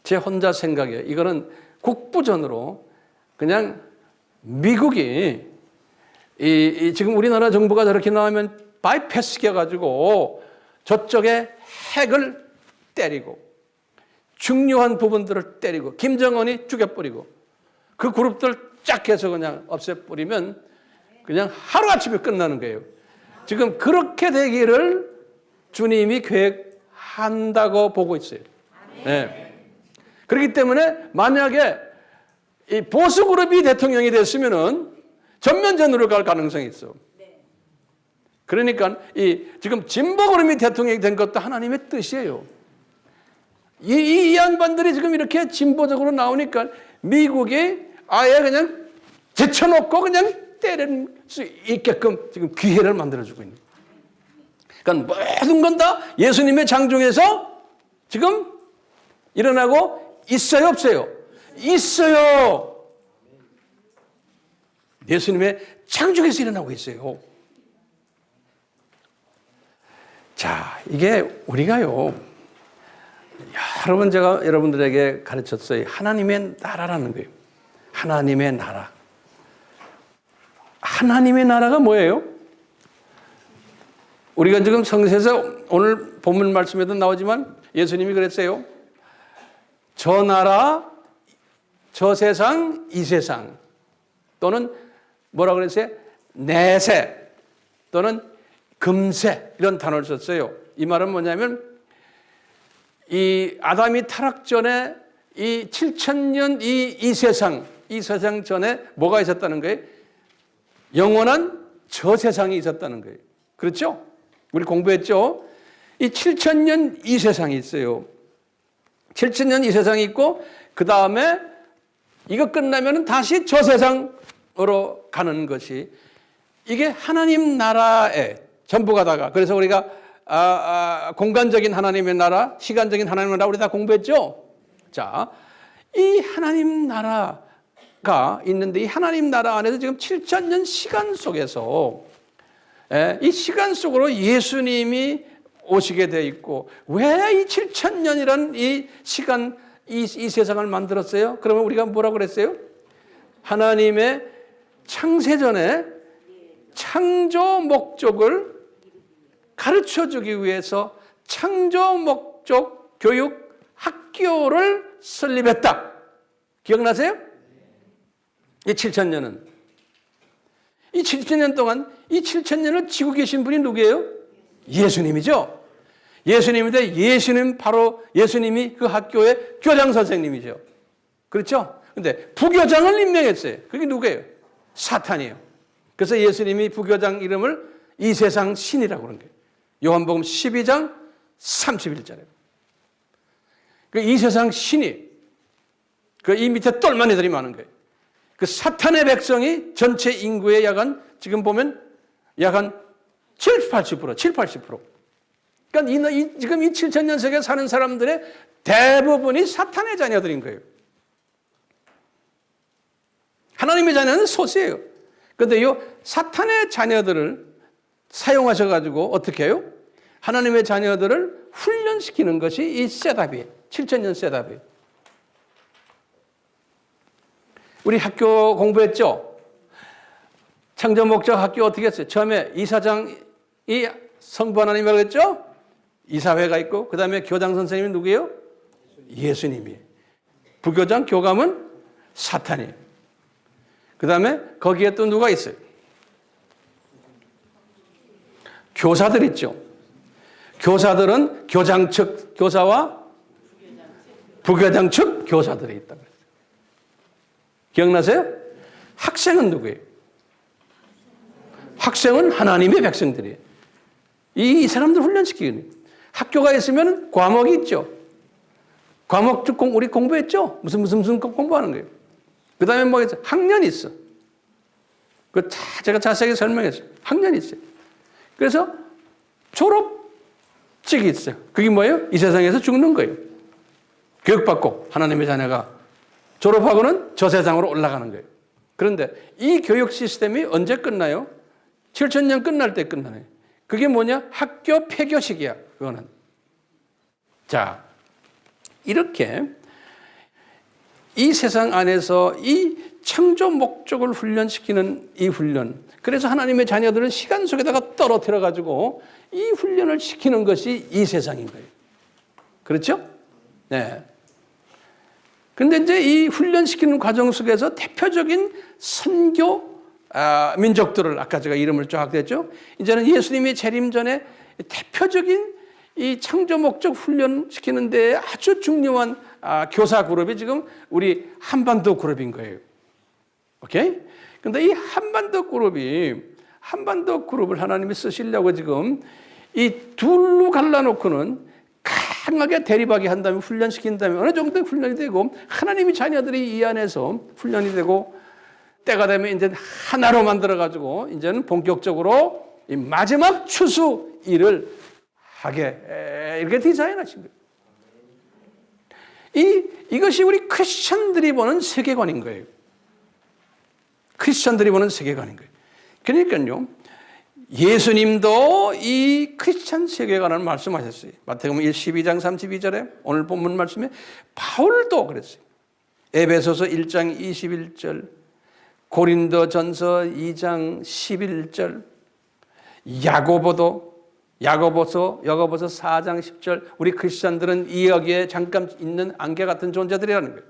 제 혼자 생각에 이거는 국부전으로 그냥 미국이 지금 우리나라 정부가 저렇게 나오면 바이패스 시켜가지고 저쪽에 핵을 때리고 중요한 부분들을 때리고 김정은이 죽여버리고 그 그룹들 쫙 해서 그냥 없애버리면 그냥 하루아침에 끝나는 거예요. 지금 그렇게 되기를 주님이 계획한다고 보고 있어요. 네. 그렇기 때문에 만약에 이 보수 그룹이 대통령이 됐으면은 전면전으로 갈 가능성이 있어. 그러니까 지금 진보 그룹이 대통령이 된 것도 하나님의 뜻이에요. 이 양반들이 지금 이렇게 진보적으로 나오니까 미국이 아예 그냥 제쳐놓고 그냥 때릴 수 있게끔 지금 기회를 만들어주고 있는 거예요. 그러니까 모든 건 다 예수님의 장중에서 지금 일어나고 있어요, 없어요? 있어요. 예수님의 창조에서 일어나고 있어요. 자, 이게 우리가요, 여러 번 제가 여러분들에게 가르쳤어요. 하나님의 나라라는 거예요. 하나님의 나라. 하나님의 나라가 뭐예요? 우리가 지금 성서에서 오늘 본문 말씀에도 나오지만 예수님이 그랬어요. 저 나라, 저 세상, 이 세상. 또는 뭐라고 그랬어요? 내세 또는 금세 이런 단어를 썼어요. 이 말은 뭐냐면 이 아담이 타락 전에 이 7,000년 이 세상 전에 뭐가 있었다는 거예요? 영원한 저 세상이 있었다는 거예요. 그렇죠? 우리 공부했죠? 이 7,000년 이 세상이 있어요. 7,000년 이 세상이 있고 그 다음에 이거 끝나면 다시 저 세상으로 가는 것이 이게 하나님 나라의 전부가 다가. 그래서 우리가 공간적인 하나님의 나라, 시간적인 하나님의 나라 우리 다 공부했죠? 자, 이 하나님 나라가 있는데 이 하나님 나라 안에서 지금 7,000년 시간 속에서 이 시간 속으로 예수님이 오시게 돼 있고 왜 이 7,000년이라는 이 시간 이 세상을 만들었어요? 그러면 우리가 뭐라고 그랬어요? 하나님의 창세전에 창조 목적을 가르쳐 주기 위해서 창조 목적 교육 학교를 설립했다. 기억나세요? 이 7,000년은. 이 7,000년 동안 이 7,000년을 지고 계신 분이 누구예요? 예수님이죠. 예수님인데 예수님 바로 예수님이 그 학교의 교장 선생님이죠. 그렇죠? 근데 부교장을 임명했어요. 그게 누구예요? 사탄이에요. 그래서 예수님이 부교장 이름을 이 세상 신이라고 그런 거예요. 요한복음 12장 31절에. 이 세상 신이 이 밑에 똘마니들이 많은 거예요. 그 사탄의 백성이 전체 인구의 지금 보면 약 한 70, 80%. 그러니까 지금 이 7,000년 세계에 사는 사람들의 대부분이 사탄의 자녀들인 거예요. 하나님의 자녀는 소수예요. 그런데 이 사탄의 자녀들을 사용하셔가지고 어떻게 해요? 하나님의 자녀들을 훈련시키는 것이 이 셋업이에요. 7,000년 셋업이에요. 우리 학교 공부했죠? 창조 목적 학교 어떻게 했어요? 처음에 이사장이 성부 하나님이라고 했죠? 이사회가 있고 그 다음에 교장 선생님이 누구예요? 예수님이에요. 부교장 교감은 사탄이에요. 그 다음에 거기에 또 누가 있어요? 교사들 있죠. 교사들은 교장 측 교사와 부교장 측 교사들이 있다고 그랬어요. 기억나세요? 학생은 누구예요? 학생은 하나님의 백성들이에요. 이 사람들 훈련시키는 학교가 있으면 과목이 있죠. 과목 우리 공부했죠? 무슨 공부하는 거예요. 그 다음에 뭐 있어? 학년이 있어. 제가 자세하게 설명했어요. 학년이 있어요. 그래서 졸업식이 있어요. 그게 뭐예요? 이 세상에서 죽는 거예요. 교육받고 하나님의 자녀가 졸업하고는 저 세상으로 올라가는 거예요. 그런데 이 교육 시스템이 언제 끝나요? 7,000년 끝날 때 끝나요. 그게 뭐냐? 학교 폐교식이야. 그거는. 자, 이렇게 이 세상 안에서 이 창조 목적을 훈련시키는 이 훈련. 그래서 하나님의 자녀들을 시간 속에다가 떨어뜨려 가지고 이 훈련을 시키는 것이 이 세상인 거예요. 그렇죠? 네. 근데 이제 이 훈련시키는 과정 속에서 대표적인 선교 민족들을 아까 제가 이름을 쫙 됐죠. 이제는 예수님이 재림 전에 대표적인 이 창조 목적 훈련시키는 데 아주 중요한 교사 그룹이 지금 우리 한반도 그룹인 거예요. 오케이? 근데 이 한반도 그룹을 하나님이 쓰시려고 지금 이 둘로 갈라놓고는 강하게 대립하게 한 다음에 훈련시킨 다음에 어느 정도 훈련이 되고 하나님의 자녀들이 이 안에서 훈련이 되고 때가 되면 이제 하나로 만들어가지고 이제는 본격적으로 이 마지막 추수 일을 하게 이렇게 디자인하신 거예요. 이것이 우리 크리스천들이 보는 세계관인 거예요. 크리스천들이 보는 세계관인 거예요. 그러니까요, 예수님도 이 크리스천 세계관을 말씀하셨어요. 마태복음 12장 32절에 오늘 본문 말씀에 바울도 그랬어요. 에베소서 1장 21절, 고린도전서 2장 11절, 야고보서 4장 10절. 우리 크리스천들은 이 여기에 잠깐 있는 안개 같은 존재들이라는 거예요.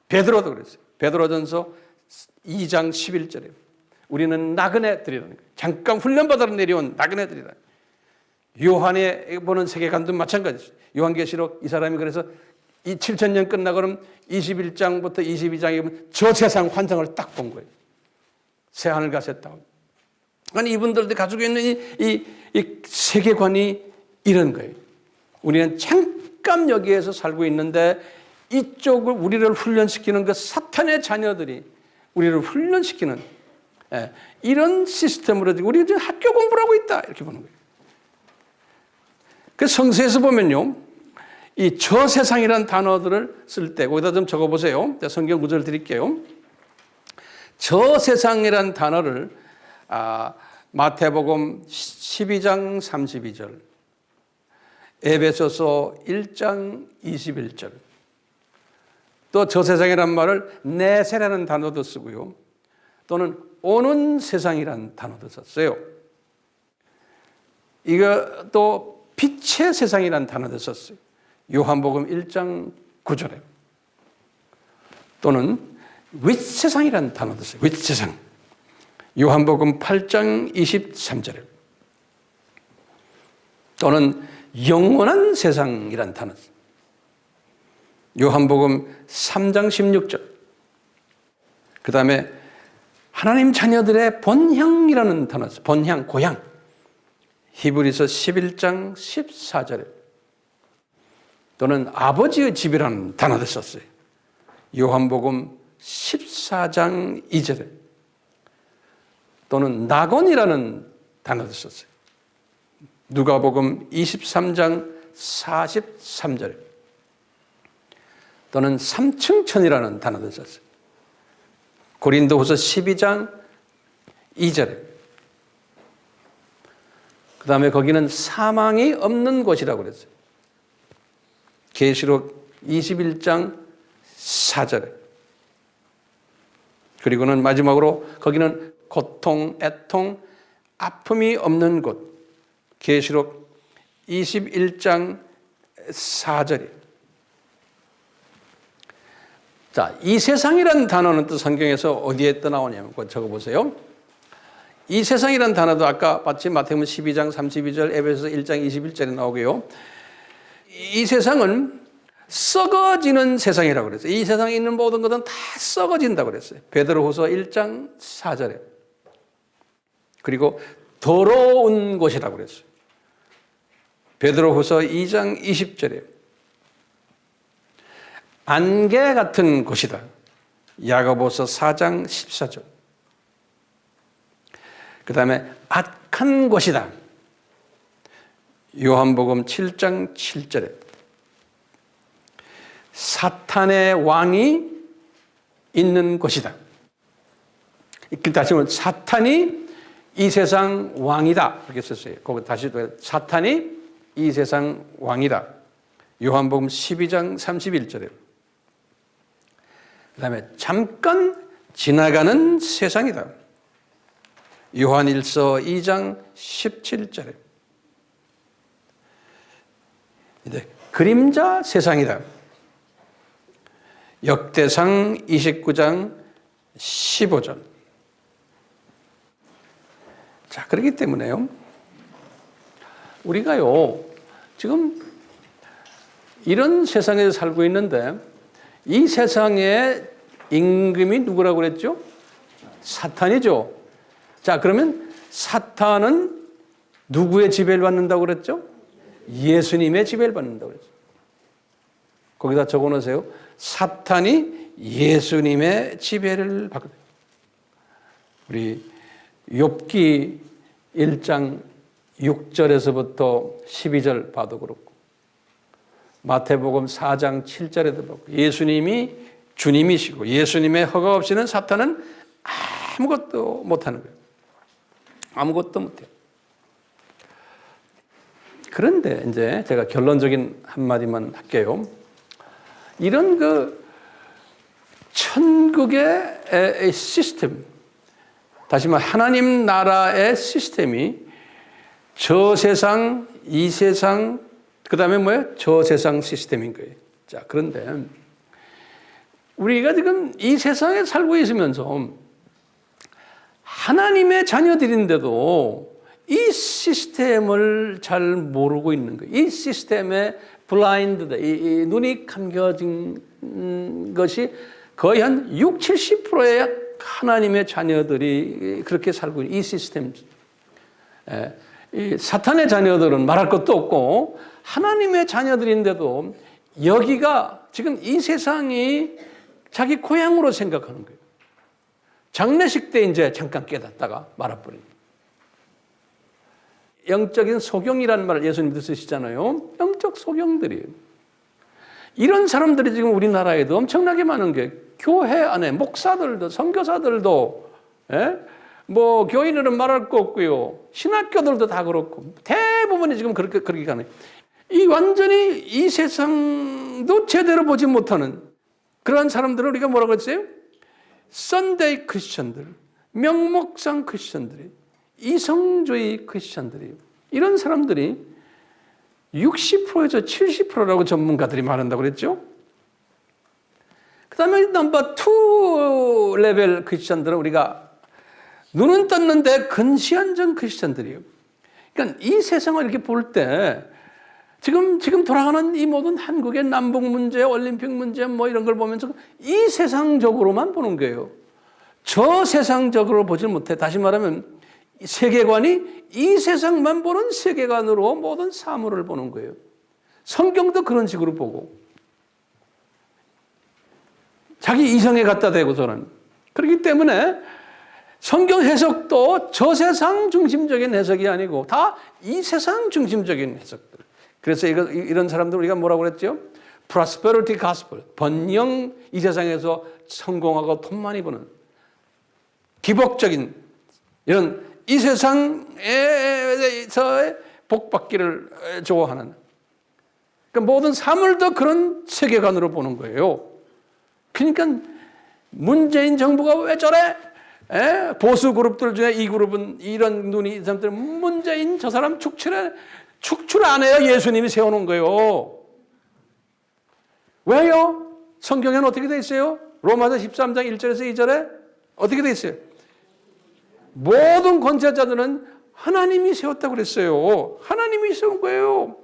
베드로도 그랬어요. 베드로전서 2장 11절에 우리는 나그네들이라는 거예요. 잠깐 훈련받아서 내려온 나그네들이라는 거예요. 요한에 보는 세계관도 마찬가지죠. 요한계시록 이 사람이 그래서 이 7,000년 끝나고 그럼 21장부터 22장에 보면 저 세상 환상을 딱 본 거예요. 새하늘 가셨다고. 아니 이분들도 가지고 있는 이 세계관이 이런 거예요. 우리는 잠깐 여기에서 살고 있는데 이쪽을 우리를 훈련시키는 그 사탄의 자녀들이 우리를 훈련시키는 이런 시스템으로 우리가 지금 학교 공부를 하고 있다 이렇게 보는 거예요. 그 성서에서 보면요, 이 저 세상이라는 단어들을 쓸 때 거기다 좀 적어보세요. 성경 구절 드릴게요. 저 세상이라는 단어를 마태복음 12장 32절, 에베소서 1장 21절, 또 저 세상이란 말을 내세라는 단어도 쓰고요. 또는 오는 세상이라는 단어도 썼어요. 이거 또 빛의 세상이라는 단어도 썼어요. 요한복음 1장 9절에. 또는 윗세상이라는 단어도 써요. 윗세상. 요한복음 8장 23절에. 또는 영원한 세상이라는 단어. 요한복음 3장 16절. 그 다음에 하나님 자녀들의 본향이라는 단어. 본향, 고향. 히브리서 11장 14절에. 또는 아버지의 집이라는 단어도 썼어요. 요한복음 14장 2절에. 또는 낙원이라는 단어도 썼어요. 누가복음 23장 43절에. 또는 삼층천이라는 단어도 썼어요. 고린도후서 12장 2절에. 그 다음에 거기는 사망이 없는 곳이라고 그랬어요. 계시록 21장 4절에. 그리고는 마지막으로 거기는 고통, 애통, 아픔이 없는 곳. 계시록 21장 4절에. 자, 이 세상이라는 단어는 또 성경에서 어디에 또 나오냐면 적어보세요. 이 세상이라는 단어도 아까 마침 마태복음 12장 32절, 에베소서 1장 21절에 나오고요. 이 세상은 썩어지는 세상이라고 그랬어요. 이 세상에 있는 모든 것은 다 썩어진다고 그랬어요. 베드로후서 1장 4절에. 그리고 더러운 곳이라고 그랬어요. 베드로후서 2장 20절에. 안개 같은 곳이다. 야고보서 4장 14절. 그 다음에 악한 곳이다. 요한복음 7장 7절에. 사탄의 왕이 있는 곳이다. 다시 말하면 사탄이 이 세상 왕이다. 이렇게 썼어요. 거기 다시 사탄이 이 세상 왕이다. 요한복음 12장 31절에. 그 다음에 잠깐 지나가는 세상이다. 요한일서 2장 17절에. 이제 그림자 세상이다. 역대상 29장 15절. 자, 그렇기 때문에요. 우리가요, 지금 이런 세상에서 살고 있는데 이 세상의 임금이 누구라고 그랬죠? 사탄이죠. 자, 그러면 사탄은 누구의 지배를 받는다고 그랬죠? 예수님의 지배를 받는다고 그랬죠. 거기다 적어 놓으세요. 사탄이 예수님의 지배를 받거든요. 우리 욥기 1장 6절에서부터 12절 봐도 그렇고 마태복음 4장 7절에도 그렇고 예수님이 주님이시고 예수님의 허가 없이는 사탄은 아무것도 못하는 거예요. 아무것도 못해요. 그런데 이제 제가 결론적인 한마디만 할게요. 이런 천국의 시스템, 다시 말해 하나님 나라의 시스템이 저 세상, 이 세상, 그 다음에 뭐예요? 저 세상 시스템인 거예요. 자, 그런데 우리가 지금 이 세상에 살고 있으면서 하나님의 자녀들인데도 이 시스템을 잘 모르고 있는 거예요. 이 시스템에 블라인드다, 이 눈이 감겨진 것이 거의 한 60, 70%의 하나님의 자녀들이 그렇게 살고 있는 이 시스템. 이 사탄의 자녀들은 말할 것도 없고 하나님의 자녀들인데도 여기가 지금 이 세상이 자기 고향으로 생각하는 거예요. 장례식 때 이제 잠깐 깨닫다가 말아버립니다. 영적인 소경이라는 말을 예수님도 쓰시잖아요. 영적 소경들이에요. 이런 사람들이 지금 우리나라에도 엄청나게 많은 게 교회 안에 목사들도 선교사들도 뭐 교인들은 말할 거 없고요. 신학교들도 다 그렇고 대부분이 지금 그렇게 가는 이 완전히 이 세상도 제대로 보지 못하는 그런 사람들을 우리가 뭐라고 했어요? 썬데이 크리스천들, 명목상 크리스천들이, 이성주의 크리스천들이, 이런 사람들이 60%에서 70%라고 전문가들이 말한다고 그랬죠. 그 다음에 넘버 2 레벨 크리스천들은 우리가 눈은 떴는데 근시안전 크리스천들이에요. 그러니까 이 세상을 이렇게 볼 때 지금 돌아가는 이 모든 한국의 남북 문제, 올림픽 문제 뭐 이런 걸 보면서 이 세상적으로만 보는 거예요. 저 세상적으로 보질 못해. 다시 말하면 세계관이 이 세상만 보는 세계관으로 모든 사물을 보는 거예요. 성경도 그런 식으로 보고 자기 이성에 갖다 대고 저는 그렇기 때문에 성경 해석도 저 세상 중심적인 해석이 아니고 다 이 세상 중심적인 해석들. 그래서 이런 사람들 우리가 뭐라고 그랬죠? prosperity gospel, 번영 이 세상에서 성공하고 돈 많이 버는 기복적인 이런 이 세상에서의 복받기를 좋아하는 그러니까 모든 사물도 그런 세계관으로 보는 거예요. 그러니까 문재인 정부가 왜 저래? 보수 그룹들 중에 이 그룹은 이런 눈이 이 사람들은 문재인 저 사람 축출 안 해요. 예수님이 세워놓은 거예요. 왜요? 성경에는 어떻게 돼 있어요? 로마서 13장 1절에서 2절에 어떻게 돼 있어요? 모든 권세자들은 하나님이 세웠다고 그랬어요. 하나님이 세운 거예요.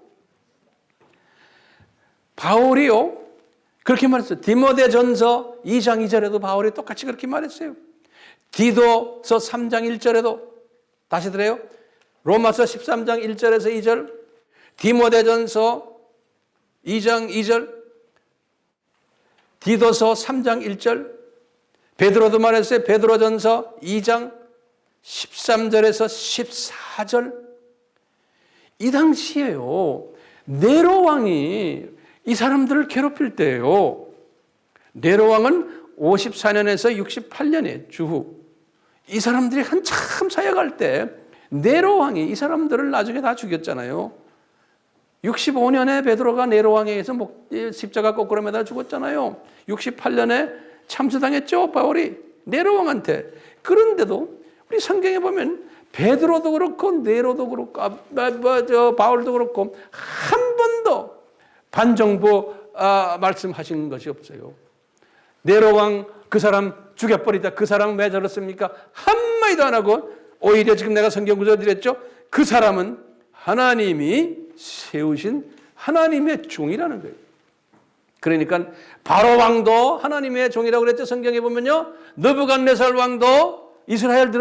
바울이요. 그렇게 말했어요. 디모데전서 2장 2절에도 바울이 똑같이 그렇게 말했어요. 디도서 3장 1절에도 다시 들어요. 로마서 13장 1절에서 2절, 디모데전서 2장 2절, 디도서 3장 1절, 베드로도 말했어요. 베드로전서 2장 13절에서 14절. 이 당시에요. 네로 왕이 이 사람들을 괴롭힐 때예요. 네로 왕은 54년에서 68년에 주후. 이 사람들이 한참 사역할 때 네로 왕이 이 사람들을 나중에 다 죽였잖아요. 65년에 베드로가 네로 왕에 의해서 십자가 거꾸로 매달려 죽었잖아요. 68년에 참수당했죠, 바울이 네로 왕한테. 그런데도 우리 성경에 보면 베드로도 그렇고 네로도 그렇고 바울도 그렇고 한 번도 반정부 말씀하신 것이 없어요. 네로 왕 그 사람 죽여버리자. 그 사람 왜 저렇습니까? 한마디도 안 하고 오히려 지금 내가 성경 구절 드렸죠. 그 사람은 하나님이 세우신 하나님의 종이라는 거예요. 그러니까 바로 왕도 하나님의 종이라고 그랬죠. 성경에 보면요. 느부갓네살 왕도 이스라엘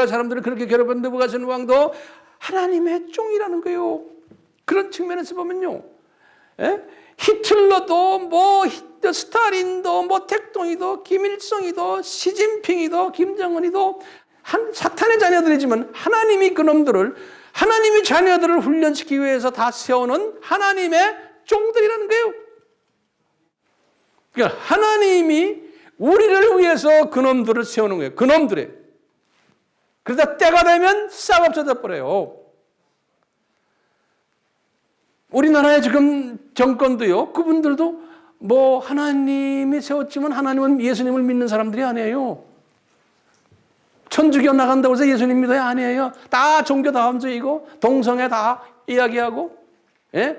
사람들을 그렇게 괴롭힌 느부갓네살 왕도 하나님의 종이라는 거예요. 그런 측면에서 보면요. 히틀러도 스탈린도 택동이도 김일성이도 시진핑이도 김정은이도 사탄의 자녀들이지만 하나님이 그놈들을 하나님의 자녀들을 훈련시키기 위해서 다 세우는 하나님의 종들이라는 거예요. 그러니까 하나님이 우리를 위해서 그놈들을 세우는 거예요. 그놈들이. 그러다 때가 되면 싹 없어져 버려요. 우리나라의 지금 정권도요. 그분들도 뭐 하나님이 세웠지만 하나님은 예수님을 믿는 사람들이 아니에요. 천주교 나간다고 해서 예수님 믿어야 아니에요. 다 종교 다함주의고 동성애 다 이야기하고, 예?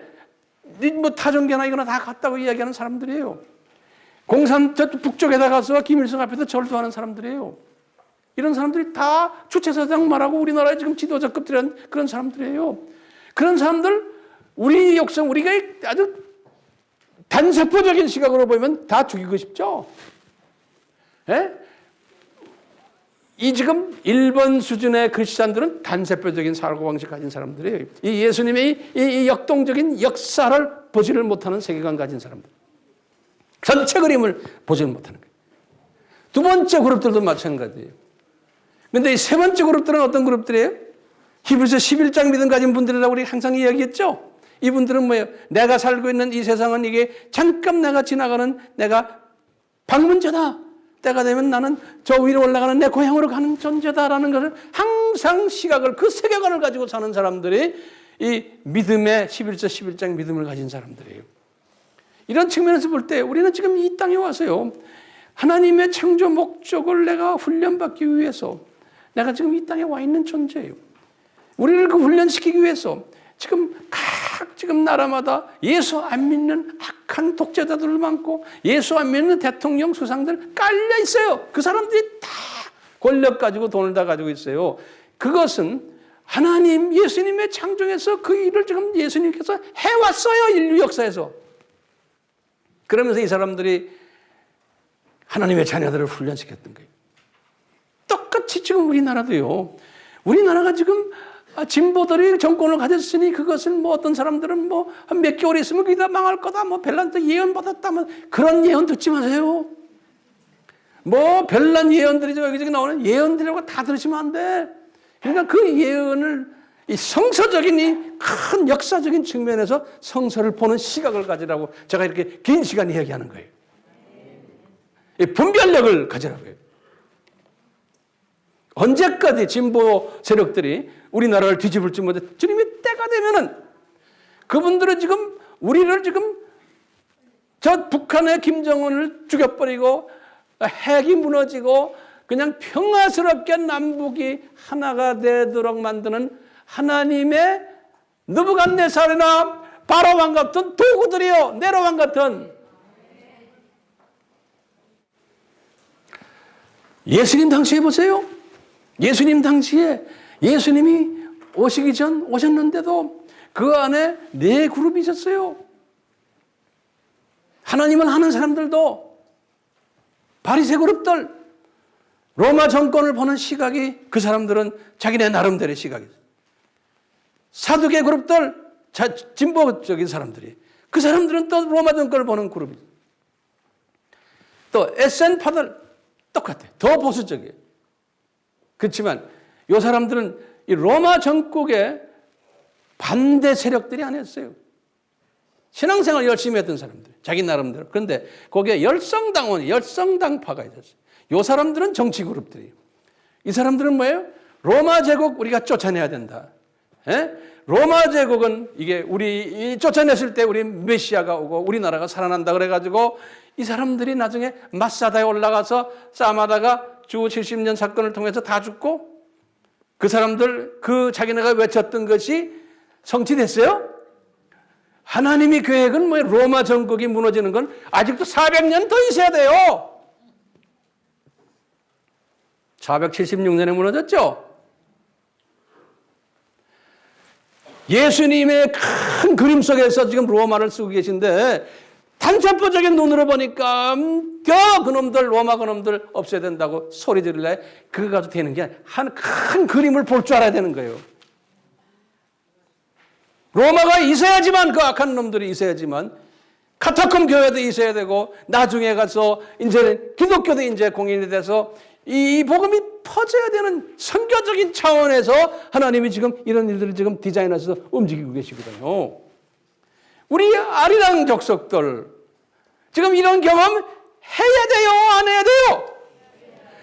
뭐 타종교나 이거나 다 같다고 이야기하는 사람들이에요. 공산 저 북쪽에다 가서 김일성 앞에서 절도하는 사람들이에요. 이런 사람들이 다 주체사상 말하고 우리나라에 지금 지도자급들은 그런 사람들이에요. 그런 사람들 우리 역사 우리가 아주 단세포적인 시각으로 보면 다 죽이고 싶죠. 예? 이 지금 일본 수준의 크리스찬들은 단세포적인 사고방식 가진 사람들이에요. 이 예수님의 이 역동적인 역사를 보지를 못하는 세계관 가진 사람들. 전체 그림을 보지를 못하는 거예요. 두 번째 그룹들도 마찬가지예요. 그런데 이 세 번째 그룹들은 어떤 그룹들이에요? 히브리서 11장 믿음 가진 분들이라고 우리 항상 이야기했죠. 이분들은 뭐예요? 내가 살고 있는 이 세상은 이게 잠깐 내가 지나가는 내가 방문자다. 때가 되면 나는 저 위로 올라가는 내 고향으로 가는 존재다라는 것을 항상 시각을 그 세계관을 가지고 사는 사람들이 이 믿음의 11장 믿음을 가진 사람들이에요. 이런 측면에서 볼 때 우리는 지금 이 땅에 와서요. 하나님의 창조 목적을 내가 훈련받기 위해서 내가 지금 이 땅에 와 있는 존재예요. 우리를 그 훈련시키기 위해서 지금 각 지금 나라마다 예수 안 믿는 악한 독재자들 많고 예수 안 믿는 대통령 수상들 깔려 있어요. 그 사람들이 다 권력 가지고 돈을 다 가지고 있어요. 그것은 하나님 예수님의 창조에서 그 일을 지금 예수님께서 해왔어요. 인류 역사에서. 그러면서 이 사람들이 하나님의 자녀들을 훈련시켰던 거예요. 똑같이 지금 우리나라도요. 우리나라가 지금 진보들이 정권을 가졌으니 그것을 뭐 어떤 사람들은 뭐 한 몇 개월 있으면 그게 다 망할 거다. 뭐 별난 또 예언 받았다면 그런 예언 듣지 마세요. 뭐 별난 예언들이 여기저기 나오는 예언들이라고 다 들으시면 안 돼. 그러니까 그 예언을 이 성서적인 이 큰 역사적인 측면에서 성서를 보는 시각을 가지라고 제가 이렇게 긴 시간 이야기하는 거예요. 이 분별력을 가지라고요. 언제까지 진보 세력들이 우리나라를 뒤집을지 못해 주님의 때가 되면은 그분들은 지금 우리를 지금 저 북한의 김정은을 죽여버리고 핵이 무너지고 그냥 평화스럽게 남북이 하나가 되도록 만드는 하나님의 느부갓네살이나 바로왕 같은 도구들이요. 네로왕 같은. 예수님 당시에 보세요. 예수님 당시에 예수님이 오시기 전 오셨는데도 그 안에 네 그룹이 있었어요. 하나님을 아는 사람들도 바리새 그룹들, 로마 정권을 보는 시각이 그 사람들은 자기네 나름대로의 시각이었어요. 사두개 그룹들, 진보적인 사람들이 그 사람들은 또 로마 정권을 보는 그룹이죠. 또 에센파들 똑같아요. 더 보수적이에요. 그렇지만 이 사람들은 이 로마 정국의 반대 세력들이 아니었어요. 신앙생활 열심히 했던 사람들, 자기 나름대로. 그런데 거기에 열성당원, 열성당파가 있었어요. 이 사람들은 정치 그룹들이에요. 이 사람들은 뭐예요? 로마 제국 우리가 쫓아내야 된다. 에? 로마 제국은 이게 우리 쫓아냈을 때 우리 메시아가 오고 우리나라가 살아난다 그래가지고 이 사람들이 나중에 마사다에 올라가서 싸움하다가 주 70년 사건을 통해서 다 죽고 그 사람들 그 자기네가 외쳤던 것이 성취됐어요? 하나님이 계획은 뭐 로마 정국이 무너지는 건 아직도 400년 더 있어야 돼요. 476년에 무너졌죠? 예수님의 큰 그림 속에서 지금 로마를 쓰고 계신데 단체포적인 눈으로 보니까 그놈들 로마 그놈들 없애야 된다고 소리 지를래 그거 가지고 되는 게 한 큰 그림을 볼 줄 알아야 되는 거예요. 로마가 있어야지만 그 악한 놈들이 있어야지만 카타콤 교회도 있어야 되고 나중에 가서 이제 기독교도 이제 공인이 돼서 이 복음이 퍼져야 되는 선교적인 차원에서 하나님이 지금 이런 일들을 지금 디자인해서 움직이고 계시거든요. 우리 아리랑 족속들 지금 이런 경험 해야 돼요? 안 해야 돼요?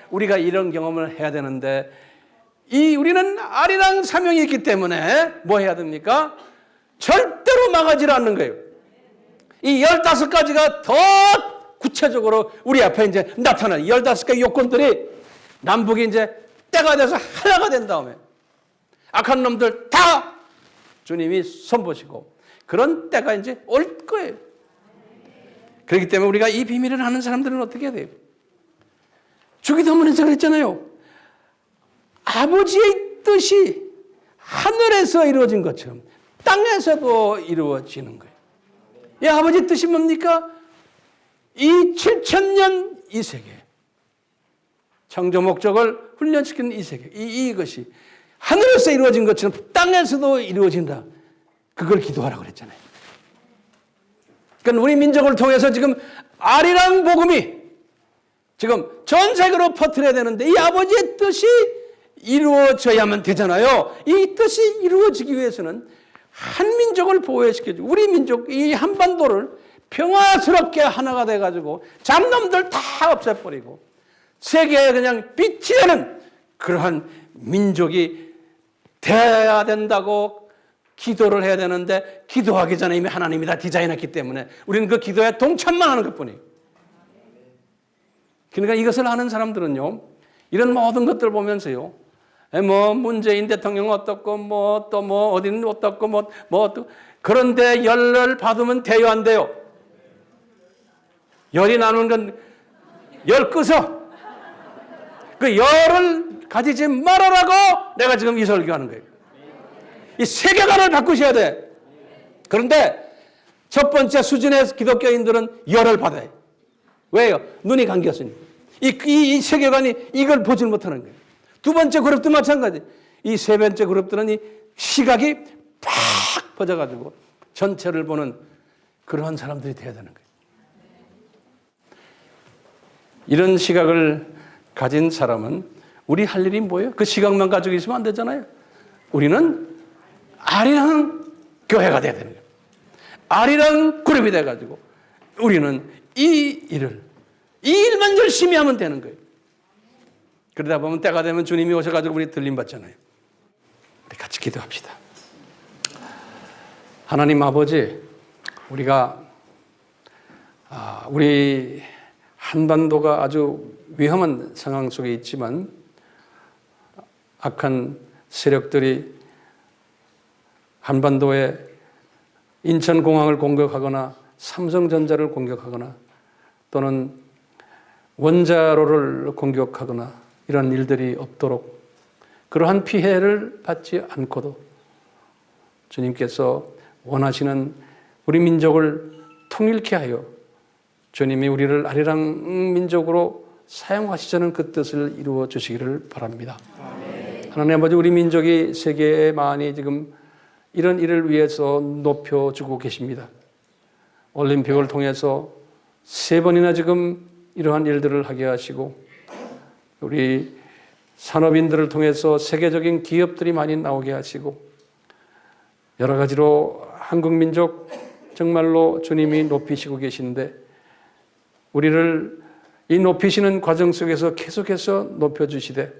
우리가 이런 경험을 해야 되는데 우리는 아리랑 사명이 있기 때문에 뭐 해야 됩니까? 절대로 망하지 않는 거예요. 이 15가지가 더 구체적으로 우리 앞에 이제 나타나는 15가지 요건들이 남북이 이제 때가 돼서 하나가 된 다음에 악한 놈들 다 주님이 손보시고 그런 때가 이제 올 거예요. 그렇기 때문에 우리가 이 비밀을 아는 사람들은 어떻게 해야 돼요? 주기도문에서 그랬잖아요. 아버지의 뜻이 하늘에서 이루어진 것처럼 땅에서도 이루어지는 거예요. 이 아버지 뜻이 뭡니까? 이 7,000년 이 세계, 창조 목적을 훈련시키는 이 세계, 이것이 하늘에서 이루어진 것처럼 땅에서도 이루어진다. 그걸 기도하라고 그랬잖아요. 그러니까 우리 민족을 통해서 지금 아리랑 복음이 지금 전 세계로 퍼뜨려야 되는데 이 아버지의 뜻이 이루어져야만 되잖아요. 이 뜻이 이루어지기 위해서는 한 민족을 보호시켜주고 우리 민족, 이 한반도를 평화스럽게 하나가 돼가지고 잡놈들 다 없애버리고 세계에 그냥 빛이 되는 그러한 민족이 돼야 된다고 기도를 해야 되는데 기도하기 전에 이미 하나님이 다 디자인했기 때문에 우리는 그 기도에 동참만 하는 것뿐이에요. 그러니까 이것을 아는 사람들은요, 이런 모든 것들 보면서요, 뭐 문재인 대통령 어떻고 뭐 또 뭐 어디는 어떻고 뭐 또 그런데 열을 받으면 돼요, 안 돼요? 열이 나는 건 열 끄서 그 열을 가지지 말아라고 내가 지금 이 설교하는 거예요. 이 세계관을 바꾸셔야 돼. 그런데 첫 번째 수준의 기독교인들은 열을 받아요. 왜요? 눈이 감겼으니. 이 세계관이 이걸 보질 못하는 거예요. 두 번째 그룹도 마찬가지. 이 세 번째 그룹들은 이 시각이 팍 퍼져가지고 전체를 보는 그러한 사람들이 되어야 되는 거예요. 이런 시각을 가진 사람은 우리 할 일이 뭐예요? 그 시각만 가지고 있으면 안 되잖아요. 우리는 아리랑 교회가 돼야 되는 거예요. 아리랑 그룹이 돼가지고 우리는 이 일만 열심히 하면 되는 거예요. 그러다 보면 때가 되면 주님이 오셔가지고 우리 들림 받잖아요. 우리 같이 기도합시다. 하나님 아버지, 우리가 우리 한반도가 아주 위험한 상황 속에 있지만 악한 세력들이 한반도에 인천공항을 공격하거나 삼성전자를 공격하거나 또는 원자로를 공격하거나 이런 일들이 없도록 그러한 피해를 받지 않고도 주님께서 원하시는 우리 민족을 통일케 하여 주님이 우리를 아리랑 민족으로 사용하시자는 그 뜻을 이루어 주시기를 바랍니다. 아멘. 하나님 아버지, 우리 민족이 세계에 많이 지금 이런 일을 위해서 높여주고 계십니다. 올림픽을 통해서 3번이나 지금 이러한 일들을 하게 하시고 우리 산업인들을 통해서 세계적인 기업들이 많이 나오게 하시고 여러 가지로 한국 민족 정말로 주님이 높이시고 계신데 우리를 이 높이시는 과정 속에서 계속해서 높여주시되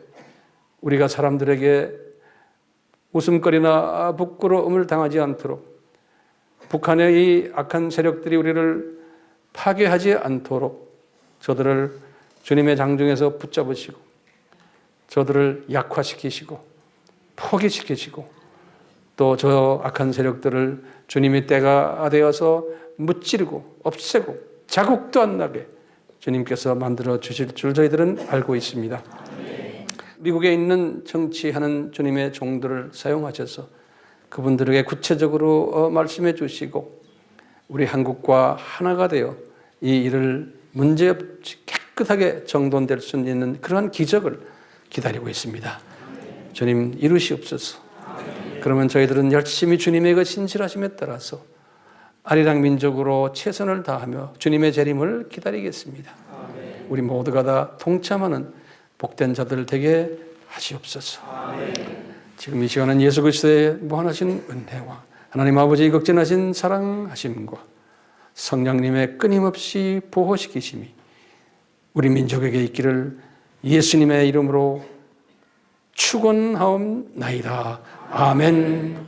우리가 사람들에게 웃음거리나 부끄러움을 당하지 않도록 북한의 이 악한 세력들이 우리를 파괴하지 않도록 저들을 주님의 장중에서 붙잡으시고 저들을 약화시키시고 포기시키시고 또 저 악한 세력들을 주님의 때가 되어서 무찌르고 없애고 자국도 안 나게 주님께서 만들어 주실 줄 저희들은 알고 있습니다. 미국에 있는 정치하는 주님의 종들을 사용하셔서 그분들에게 구체적으로 말씀해 주시고 우리 한국과 하나가 되어 이 일을 문제없이 깨끗하게 정돈될 수 있는 그러한 기적을 기다리고 있습니다. 주님 이루시옵소서. 그러면 저희들은 열심히 주님의 그 신실하심에 따라서 아리랑 민족으로 최선을 다하며 주님의 재림을 기다리겠습니다. 우리 모두가 다 동참하는 복된 자들 되게 하시옵소서. 지금 이 시간은 예수 그리스도의 무한하신 은혜와 하나님 아버지의 극진하신 사랑하심과 성령님의 끊임없이 보호시키심이 우리 민족에게 있기를 예수님의 이름으로 축원하옵나이다. 아멘.